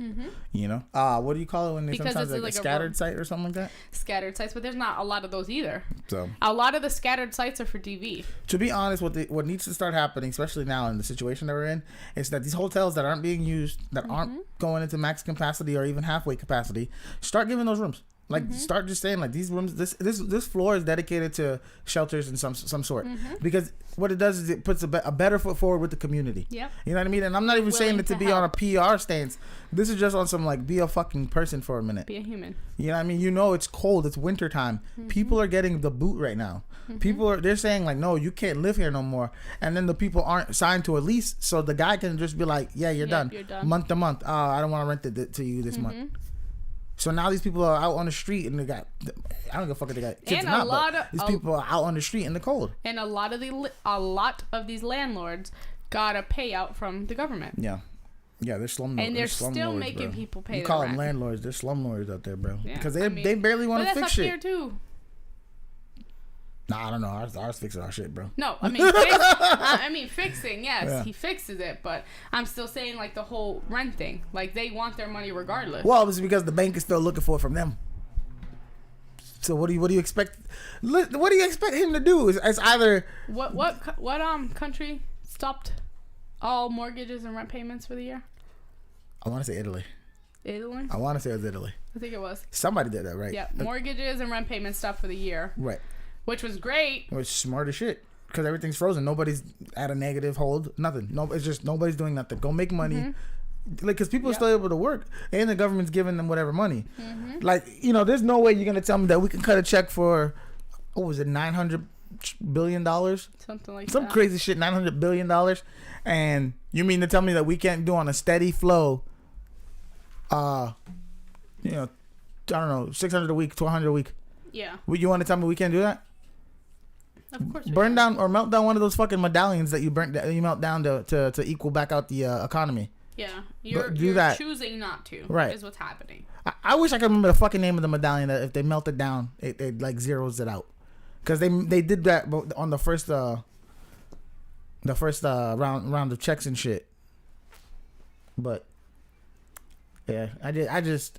Speaker 1: You know. What do you call it when they sometimes like a scattered site or something like that?
Speaker 2: Scattered sites, but there's not a lot of those either.
Speaker 1: So
Speaker 2: a lot of the scattered sites are for DV.
Speaker 1: To be honest, what needs to start happening, especially now in the situation that we're in, is that these hotels that aren't being used, that aren't going into max capacity or even halfway capacity, start giving those rooms. Like start just saying like these rooms, this floor is dedicated to shelters in some sort, because what it does is it puts a better foot forward with the community.
Speaker 2: Yeah,
Speaker 1: you know what I mean. And I'm not even saying it to be on a PR stance. This is just on some like be a fucking person for a minute.
Speaker 2: Be a human.
Speaker 1: You know what I mean. You know it's cold. It's winter time. People are getting the boot right now. They're saying like, no, you can't live here no more. And then the people aren't signed to a lease, so the guy can just be like, yeah, you're done. Month to month. I don't want to rent it to you this month. So now these people are out on the street, and they got, I don't give a fuck if they got kids or not, but these people are out on the street in the cold.
Speaker 2: And a lot of these landlords got a payout from the government.
Speaker 1: Yeah, they're slumlords.
Speaker 2: And they're still making people pay.
Speaker 1: You call them landlords? They're slumlords out there, bro.
Speaker 2: Yeah,
Speaker 1: because they barely want to fix shit.
Speaker 2: But that's up here too.
Speaker 1: Nah, I don't know. Ours fixes our shit, bro.
Speaker 2: No, I mean, fixing, yes, he fixes it, but I'm still saying, like, the whole rent thing. Like, they want their money regardless.
Speaker 1: Well, it's because the bank is still looking for it from them. So what do you expect? What do you expect him to do? It's either...
Speaker 2: What country stopped all mortgages and rent payments for the year?
Speaker 1: I want to say Italy.
Speaker 2: Italy?
Speaker 1: I want to say it was Italy.
Speaker 2: I think it was.
Speaker 1: Somebody did that, right?
Speaker 2: Yeah, mortgages and rent payments stopped for the year.
Speaker 1: Right.
Speaker 2: Which was great.
Speaker 1: It was smart as shit because everything's frozen. Nobody's at a negative hold. Nothing. No, it's just nobody's doing nothing. Go make money. Like, because people are still able to work, and the government's giving them whatever money. Like, you know, there's no way you're gonna tell me that we can cut a check for, what was it, $900 billion?
Speaker 2: Something like
Speaker 1: some crazy shit, $900 billion. And you mean to tell me that we can't do on a steady flow? You know, I don't know, 600 a week, 1,200 a week.
Speaker 2: Yeah.
Speaker 1: You want to tell me we can't do that?
Speaker 2: Of course.
Speaker 1: Burn down or melt down one of those fucking medallions that you melt down to equal back out the economy.
Speaker 2: Yeah, you're choosing not to.
Speaker 1: Right,
Speaker 2: is what's happening.
Speaker 1: I wish I could remember the fucking name of the medallion that if they melt it down, it like zeroes it out. Because they did that on the first round of checks and shit. But yeah, I just.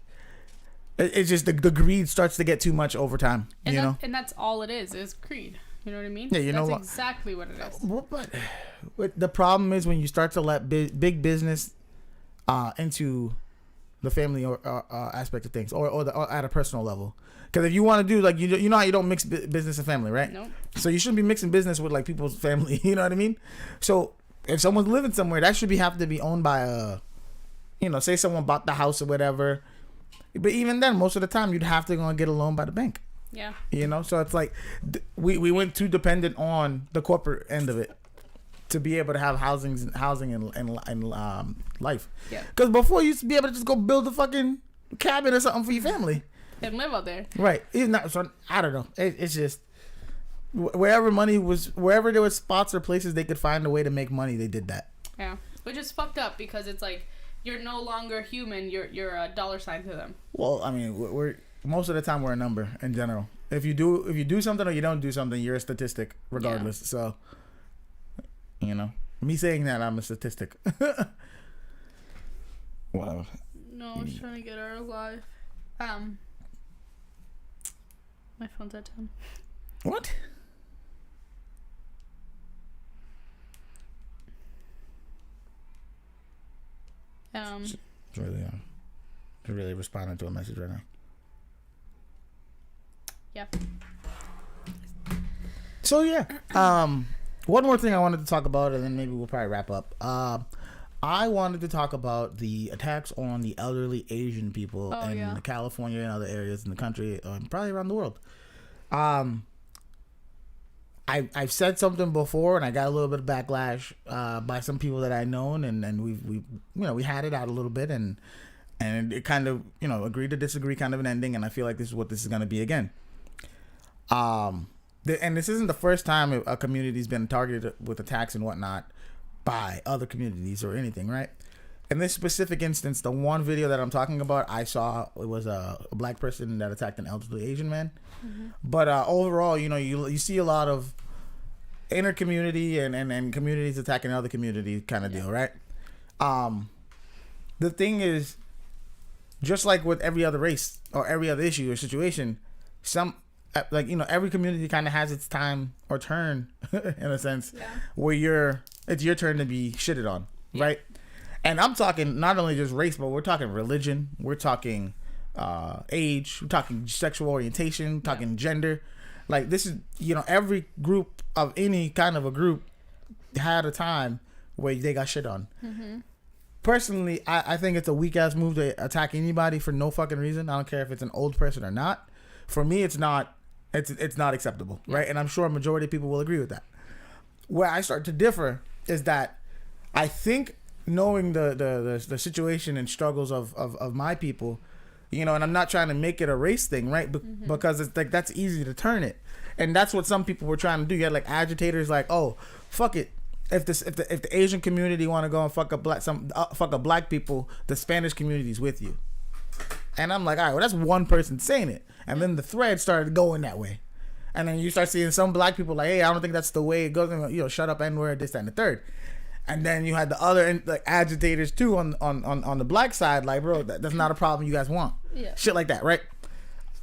Speaker 1: It's just the greed starts to get too much over time, you know?
Speaker 2: And that's all it is greed. You know what I mean?
Speaker 1: Yeah,
Speaker 2: that's exactly what it is.
Speaker 1: But the problem is when you start to let big business into the family or aspect of things, or at a personal level. Because if you want to do, like, you know how you don't mix business and family, right?
Speaker 2: Nope.
Speaker 1: So you shouldn't be mixing business with, like, people's family, you know what I mean? So if someone's living somewhere, that should have to be owned by a, you know, say someone bought the house or whatever. But even then, most of the time, you'd have to go and get a loan by the bank.
Speaker 2: Yeah.
Speaker 1: You know, so it's like we went too dependent on the corporate end of it to be able to have housing and life.
Speaker 2: Yeah.
Speaker 1: Because before you used to be able to just go build a fucking cabin or something for your family.
Speaker 2: and live out there.
Speaker 1: Right. It's not, so I don't know. It's just wherever there was spots or places they could find a way to make money, they did that.
Speaker 2: Yeah, which is fucked up because it's like you're no longer human. You're a dollar sign to them.
Speaker 1: Well, I mean, we're most of the time we're a number in general. If you do something or you don't do something, you're a statistic regardless. Yeah. So, me saying that, I'm a statistic. Wow.
Speaker 2: No, I was trying to get our live. My phone's at 10.
Speaker 1: What? It's really responding to a message right now.
Speaker 2: Yeah.
Speaker 1: So yeah, one more thing I wanted to talk about, and then maybe we'll probably wrap up. I wanted to talk about the attacks on the elderly Asian people in California and other areas in the country, probably around the world. I've said something before, and I got a little bit of backlash by some people that I known, and we had it out a little bit, and it kind of agree to disagree kind of an ending, and I feel like this is what this is going to be again. And this isn't the first time a community's been targeted with attacks and whatnot by other communities or anything, right? In this specific instance, the one video that I'm talking about, I saw it was a black person that attacked an elderly Asian man. Mm-hmm. But overall, you see a lot of inner community and communities attacking other communities kind of deal, right? The thing is, just like with every other race or every other issue or situation, every community kind of has its time or turn in a sense where it's your turn to be shitted on, right? And I'm talking not only just race, but we're talking religion, we're talking age, we're talking sexual orientation, talking gender. Like this is, every group of any kind of a group had a time where they got shit on. Mm-hmm. Personally, I think it's a weak ass move to attack anybody for no fucking reason. I don't care if it's an old person or not. For me, it's not acceptable, right? And I'm sure a majority of people will agree with that. Where I start to differ is that I think knowing the situation and struggles of my people, and I'm not trying to make it a race thing, right? Because it's like that's easy to turn it, and that's what some people were trying to do. You had like agitators, like, oh, fuck it. If the Asian community want to go and fuck up black people, the Spanish community's with you. And I'm like, all right, well, that's one person saying it. And then the thread started going that way. And then you start seeing some black people like, hey, I don't think that's the way it goes. Shut up, N-word, this, that, and the third. And then you had the other agitators too on the black side, like, bro, that's not a problem you guys want. Yeah. Shit like that, right?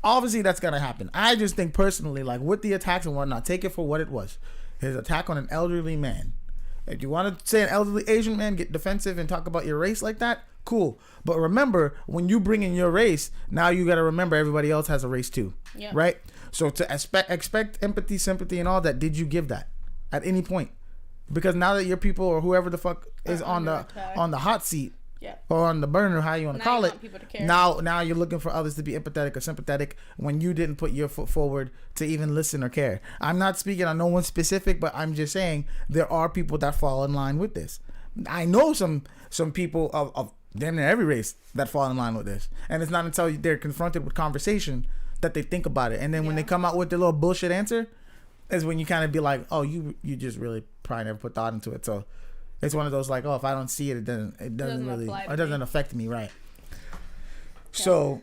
Speaker 1: Obviously, that's going to happen. I just think personally, like, with the attacks and whatnot, take it for what it was. His attack on an elderly man. If you want to say an elderly Asian man, get defensive and talk about your race like that, cool. But remember, when you bring in your race, now you got to remember everybody else has a race too, right? So to expect empathy, sympathy, and all that, did you give that at any point? Because now that your people or whoever the fuck is on the hot seat, or on the burner, how you want to call it, now you're looking for others to be empathetic or sympathetic when you didn't put your foot forward to even listen or care. I'm not speaking on no one specific, but I'm just saying there are people that fall in line with this. I know some people of damn near every race that fall in line with this, and it's not until they're confronted with conversation that they think about it. And then when they come out with their little bullshit answer is when you kind of be like, oh, you just really probably never put thought into it. So it's one of those like, oh, if I don't see it, it doesn't affect me, right? So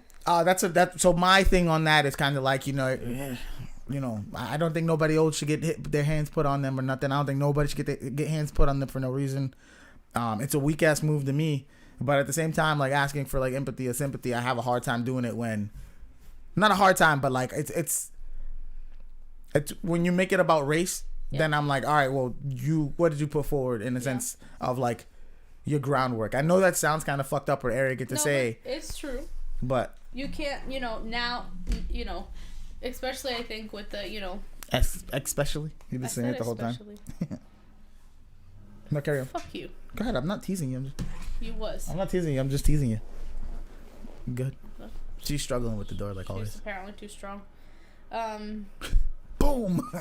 Speaker 1: so my thing on that is kind of like, I don't think nobody old should get their hands put on them or nothing. I don't think nobody should get hands put on them for no reason. It's a weak ass move to me, but at the same time, like asking for like empathy or sympathy, I have a hard time doing it when, not a hard time, but like it's when you make it about race. Then I'm like, all right, well, what did you put forward in the sense of like your groundwork? I know that sounds kind of fucked up or arrogant to say.
Speaker 2: It's true.
Speaker 1: But
Speaker 2: you can't, now, especially I think with the,
Speaker 1: especially? You've been saying it the whole time. No, carry on.
Speaker 2: Fuck you.
Speaker 1: Go ahead. I'm not teasing you.
Speaker 2: I'm
Speaker 1: not teasing you. I'm just teasing you. Good. She's struggling with the door like always.
Speaker 2: She's apparently too strong.
Speaker 1: Boom.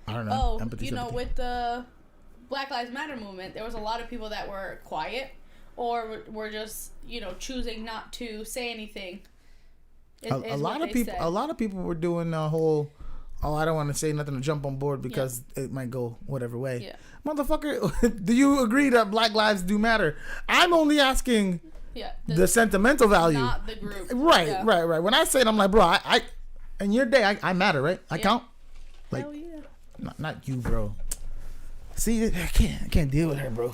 Speaker 1: I don't know.
Speaker 2: Oh, empathy, with the Black Lives Matter movement, there was a lot of people that were quiet or were just, choosing not to say anything
Speaker 1: A lot of people were doing a whole. Oh, I don't want to say nothing to jump on board because it might go whatever way.
Speaker 2: Yeah.
Speaker 1: Motherfucker, do you agree that Black lives do matter? I'm only asking the sentimental value.
Speaker 2: Not the group.
Speaker 1: Right. When I say it, I'm like, bro, I in your day, I matter, right? I count. Like,
Speaker 2: hell yeah.
Speaker 1: Not you, bro. See, I can't deal with her, bro.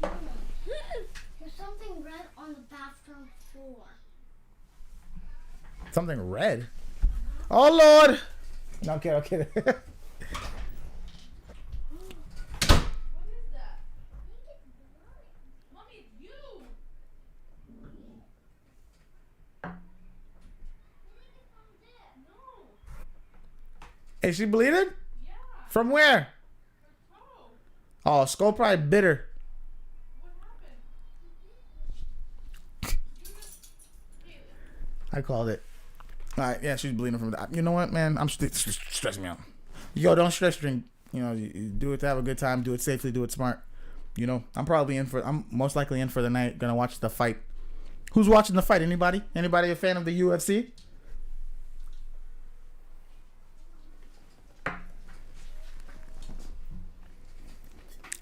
Speaker 3: There's something red on the bathroom floor.
Speaker 1: Something red? Oh, Lord. No, I'm kidding.
Speaker 2: What is that? Mommy, it's you. No.
Speaker 1: Is she bleeding?
Speaker 2: Yeah.
Speaker 1: From where?
Speaker 2: Oh.
Speaker 1: Oh, skull probably bit her.
Speaker 2: What happened?
Speaker 1: I called it. All right, yeah, she's bleeding from that. You know what, man? I'm stressing me out. Yo, don't stress drink. You know, you do it to have a good time. Do it safely. Do it smart. You know, I'm most likely in for the night. Gonna watch the fight. Who's watching the fight? Anybody? Anybody a fan of the UFC?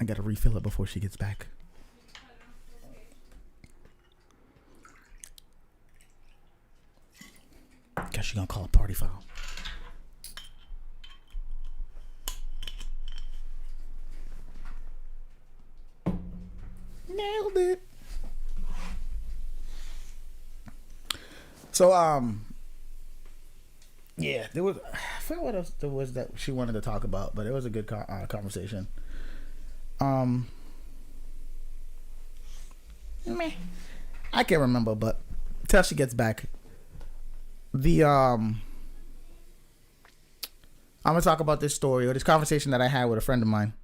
Speaker 1: I gotta refill it before she gets back. Guess she gonna call a party foul. Nailed it. So yeah, there was. I forgot what else there was that she wanted to talk about, but it was a good conversation. Meh. I can't remember, but till she gets back. I'm gonna talk about this story or this conversation that I had with a friend of mine,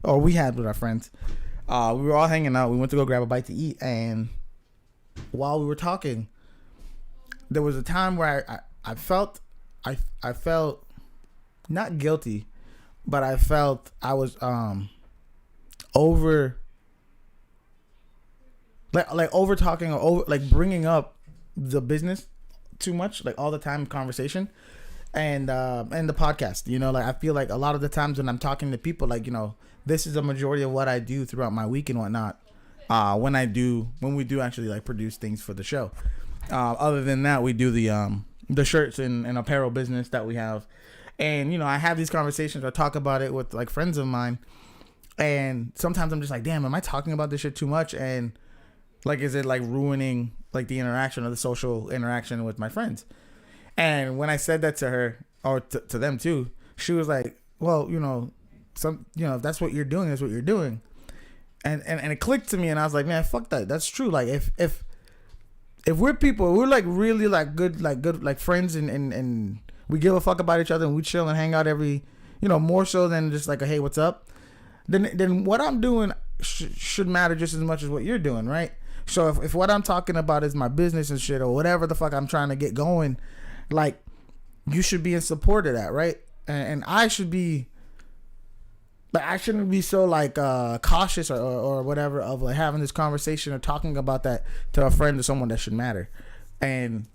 Speaker 1: or we had with our friends. We were all hanging out. We went to go grab a bite to eat, and while we were talking, there was a time where I felt not guilty, but I felt I was over talking or over like bringing up the business too much, like all the time conversation, and the podcast. You know, like I feel like a lot of the times when I'm talking to people, like, you know, this is a majority of what I do throughout my week and whatnot. When we do actually like produce things for the show. Other than that, we do the shirts and apparel business that we have, and you know, I have these conversations. I talk about it with like friends of mine, and sometimes I'm just like, damn, am I talking about this shit too much? And like, is it like ruining like the interaction or the social interaction with my friends? And when I said that to her or to them too, she was like, well, you know, if that's what you're doing, that's what you're doing. And it clicked to me, and I was like, man, fuck that. That's true. Like if we're people, we're like really like good friends, and we give a fuck about each other, and we chill and hang out every, you know, more so than just like a hey, what's up? Then what I'm doing should matter just as much as what you're doing, right? So if what I'm talking about is my business and shit or whatever the fuck I'm trying to get going, like, you should be in support of that, right? And I should be, like, I shouldn't be so like cautious or whatever of like having this conversation or talking about that to a friend or someone that should matter. And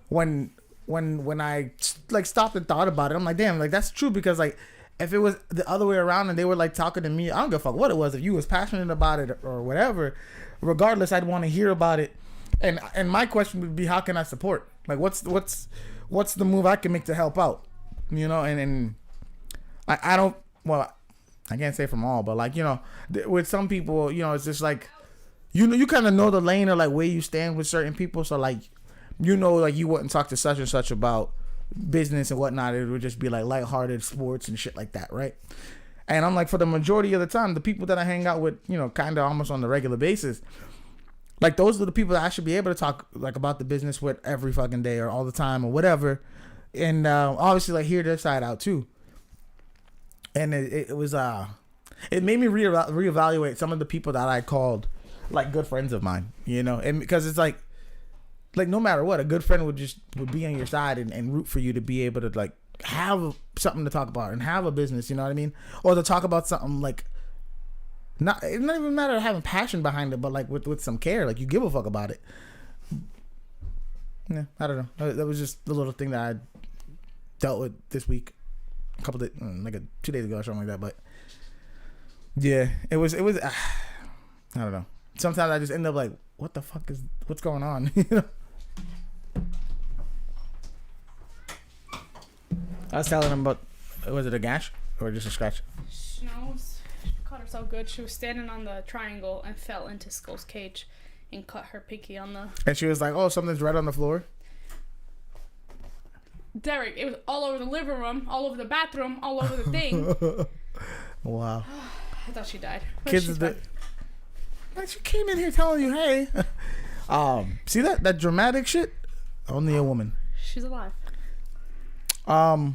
Speaker 1: when I like stopped and thought about it, I'm like, damn, like that's true, because like if it was the other way around and they were like talking to me, I don't give a fuck what it was. If you was passionate about it or whatever, regardless, I'd want to hear about it. And my question would be, how can I support? Like, what's the move I can make to help out? You know, and I don't, well, I can't say from all, but like, you know, with some people, you know, it's just like, you kind of know the lane or like where you stand with certain people. So like, you know, like you wouldn't talk to such and such about business and whatnot. It would just be like lighthearted sports and shit like that, right? And I'm like, for the majority of the time, the people that I hang out with, you know, kind of almost on the regular basis, like those are the people that I should be able to talk like about the business with every fucking day or all the time or whatever. And obviously like hear their side out too. And it was it made me reevaluate some of the people that I called like good friends of mine, you know, and because it's like no matter what, a good friend would be on your side and root for you to be able to like have something to talk about and have a business, you know what I mean? Or to talk about something like it not even matter having passion behind it, but like with some care, like you give a fuck about it. Yeah, I don't know. That was just the little thing that I dealt with this week, a couple days, like 2 days ago or something like that. But yeah, it was. I don't know. Sometimes I just end up like, what's going on? You know. I was telling him about, was it a gash or just a scratch?
Speaker 2: No, she caught herself good. She was standing on the triangle and fell into Skull's cage and cut her pinky on the...
Speaker 1: And she was like, oh, something's red on the floor?
Speaker 2: Derek, it was all over the living room, all over the bathroom, all over the thing.
Speaker 1: Wow.
Speaker 2: I thought she died. But
Speaker 1: Kids
Speaker 2: she's
Speaker 1: is
Speaker 2: fine.
Speaker 1: like, she came in here telling you, hey. See that dramatic shit? Only a woman.
Speaker 2: She's alive.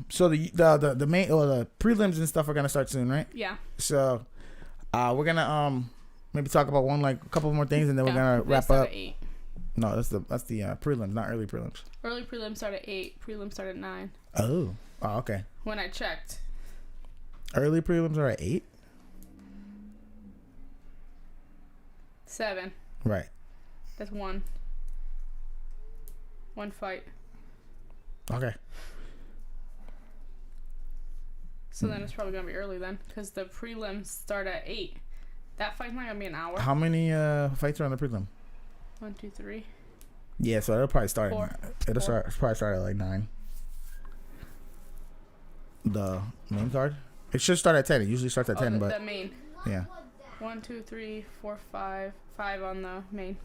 Speaker 1: So the main or the prelims and stuff are gonna start soon, right?
Speaker 2: Yeah.
Speaker 1: So, we're gonna maybe talk about a couple more things, and then we're gonna wrap up.
Speaker 2: At 8.
Speaker 1: No, that's the prelims, not early prelims.
Speaker 2: Early prelims start at 8. Prelims start at 9.
Speaker 1: Oh, okay.
Speaker 2: When I checked.
Speaker 1: Early prelims are at 8.
Speaker 2: 7.
Speaker 1: Right.
Speaker 2: That's one fight.
Speaker 1: Okay.
Speaker 2: So then it's probably gonna be early then, because the prelims start at 8. That fight's not gonna be an hour.
Speaker 1: How many fights are on the prelim?
Speaker 2: 1, 2, 3.
Speaker 1: Yeah, so it'll probably start.
Speaker 2: 4.
Speaker 1: Probably start at like 9. The main card. It should start at 10. It usually starts at 10, but
Speaker 2: the main.
Speaker 1: yeah.
Speaker 2: 1, 2, 3, 4, 5. 5 on the main.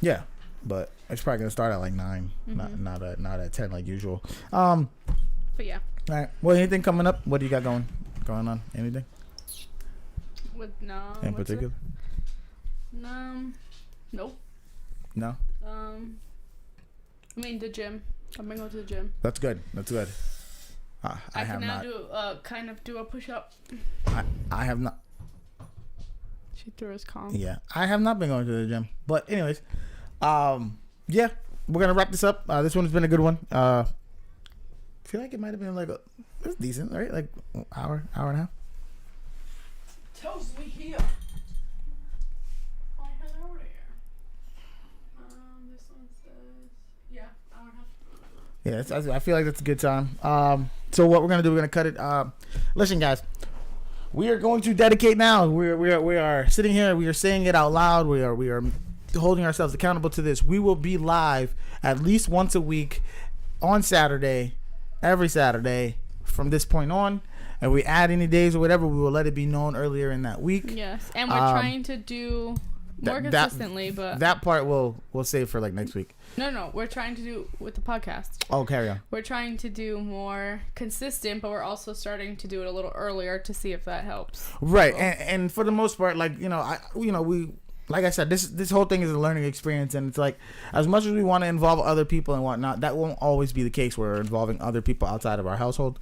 Speaker 1: Yeah, but it's probably gonna start at like 9, not at 10 like usual.
Speaker 2: But yeah.
Speaker 1: All right. Well, anything coming up? What do you got going on? Anything? In particular?
Speaker 2: Nope.
Speaker 1: No.
Speaker 2: I mean the gym. I'm gonna go to the gym.
Speaker 1: That's good. I
Speaker 2: can
Speaker 1: have
Speaker 2: now
Speaker 1: not.
Speaker 2: do a push up.
Speaker 1: I have not.
Speaker 2: She threw his calm.
Speaker 1: Yeah, I have not been going to the gym. But anyways, yeah, we're gonna wrap this up. This one's been a good one. I feel like it might have been like it's decent, right? Like hour and a half.
Speaker 2: Toast, we here. I had over there. This one says hour and a half.
Speaker 1: Yeah, I feel like that's a good time. So what we're gonna do? We're gonna cut it. Listen, guys. We are going to dedicate now. We are sitting here. We are saying it out loud. We are holding ourselves accountable to this. We will be live at least once a week on Saturday, every Saturday from this point on. And we add any days or whatever, we will let it be known earlier in that week.
Speaker 2: Yes, and we're trying to do more consistently, but
Speaker 1: that part we'll save for like next week.
Speaker 2: No, we're trying to do with the podcast.
Speaker 1: Oh, carry on.
Speaker 2: We're trying to do more consistent, but we're also starting to do it a little earlier to see if that helps.
Speaker 1: Right, and for the most part, like we, like I said, this whole thing is a learning experience, and it's like as much as we want to involve other people and whatnot, that won't always be the case. We're involving other people outside of our household,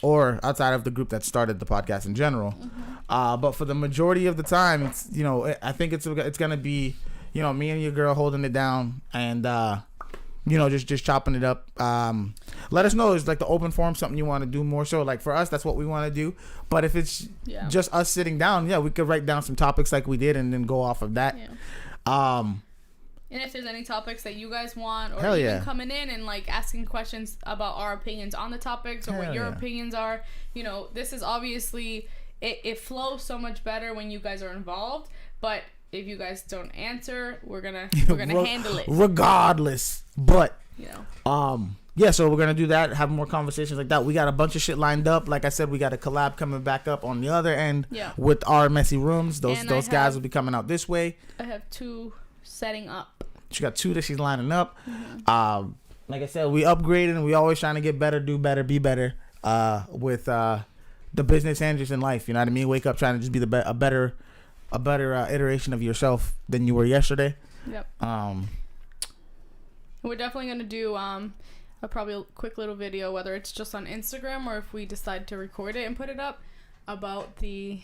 Speaker 1: or outside of the group that started the podcast in general. But for the majority of the time, it's I think it's gonna be me and your girl holding it down and just chopping it up. Let us know, is like the open forum something you want to do more so? Like for us, that's what we want to do. But if it's just us sitting down, we could write down some topics like we did and then go off of that.
Speaker 2: And if there's any topics that you guys want, or even coming in and like asking questions about our opinions on the topics, or what your opinions are, this is obviously it flows so much better when you guys are involved. But if you guys don't answer, we're gonna handle it
Speaker 1: regardless. But
Speaker 2: Yeah,
Speaker 1: so we're gonna do that, have more conversations like that. We got a bunch of shit lined up. Like I said, we got a collab coming back up on the other end with our messy rooms. Those guys will be coming out this way.
Speaker 2: I have 2 setting up.
Speaker 1: She got 2 that she's lining up. Like I said, we upgraded and we always trying to get better, do better, be better with the business and just in life. You know what I mean? Wake up trying to just be a better iteration of yourself than you were yesterday.
Speaker 2: Yep. We're definitely gonna do probably a quick little video, whether it's just on Instagram or if we decide to record it and put it up, about the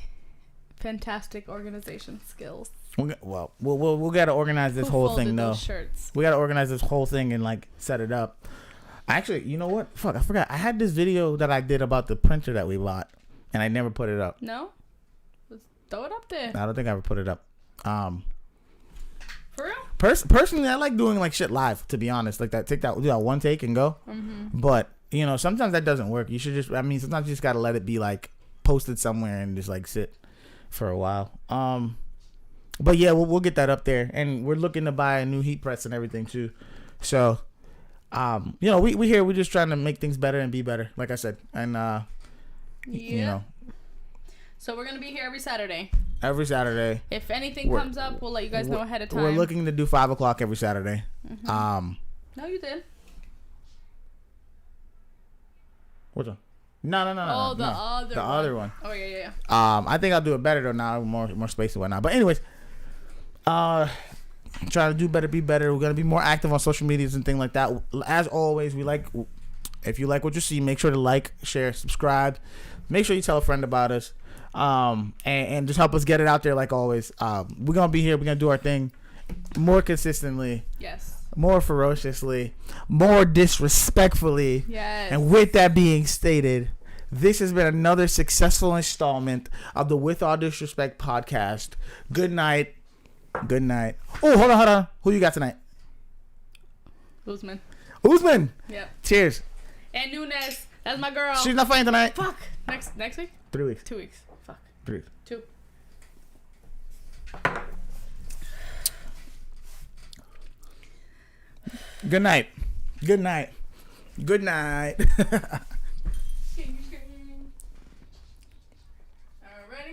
Speaker 2: fantastic organization skills.
Speaker 1: Well, we'll gotta organize this whole thing though.
Speaker 2: Shirts?
Speaker 1: We gotta organize this whole thing and like set it up. Actually, you know what? Fuck, I forgot. I had this video that I did about the printer that we bought, and I never put it up.
Speaker 2: No? Let's throw it up there.
Speaker 1: I don't think I ever put it up.
Speaker 2: For real?
Speaker 1: Personally, I like doing like shit live. To be honest, like that, do that one take and go.
Speaker 2: Mm-hmm.
Speaker 1: But you know, sometimes that doesn't work. You should just. I mean, sometimes you just gotta let it be like posted somewhere and just like sit for a while. But yeah, we'll get that up there, and we're looking to buy a new heat press and everything too. So, you know, we here. We're just trying to make things better and be better. Like I said, and you know.
Speaker 2: So we're gonna be here every Saturday.
Speaker 1: Every Saturday.
Speaker 2: If anything comes up, we'll let you guys know ahead of time.
Speaker 1: We're looking to do 5 o'clock every Saturday.
Speaker 2: Mm-hmm. No, you did.
Speaker 1: Which one? No.
Speaker 2: Oh, the
Speaker 1: other one.
Speaker 2: Oh yeah.
Speaker 1: I think I'll do it better though now. More space and whatnot. But anyways, trying to do better, be better. We're gonna be more active on social medias and things like that. As always, if you like what you see, make sure to like, share, subscribe. Make sure you tell a friend about us. And just help us get it out there like always. We're gonna be here. We're gonna do our thing more consistently.
Speaker 2: Yes.
Speaker 1: More ferociously, more disrespectfully.
Speaker 2: Yes.
Speaker 1: And with that being stated, this has been another successful installment of the With All Disrespect podcast. Good night. Good night. Oh, hold on. Who you got tonight?
Speaker 2: Usman.
Speaker 1: Yep. Cheers.
Speaker 2: And Nunes. That's my girl.
Speaker 1: She's not fighting tonight.
Speaker 2: Fuck. Next week?
Speaker 1: 3 weeks.
Speaker 2: 2 weeks. Fuck.
Speaker 1: 3 weeks.
Speaker 2: 2.
Speaker 1: Good night.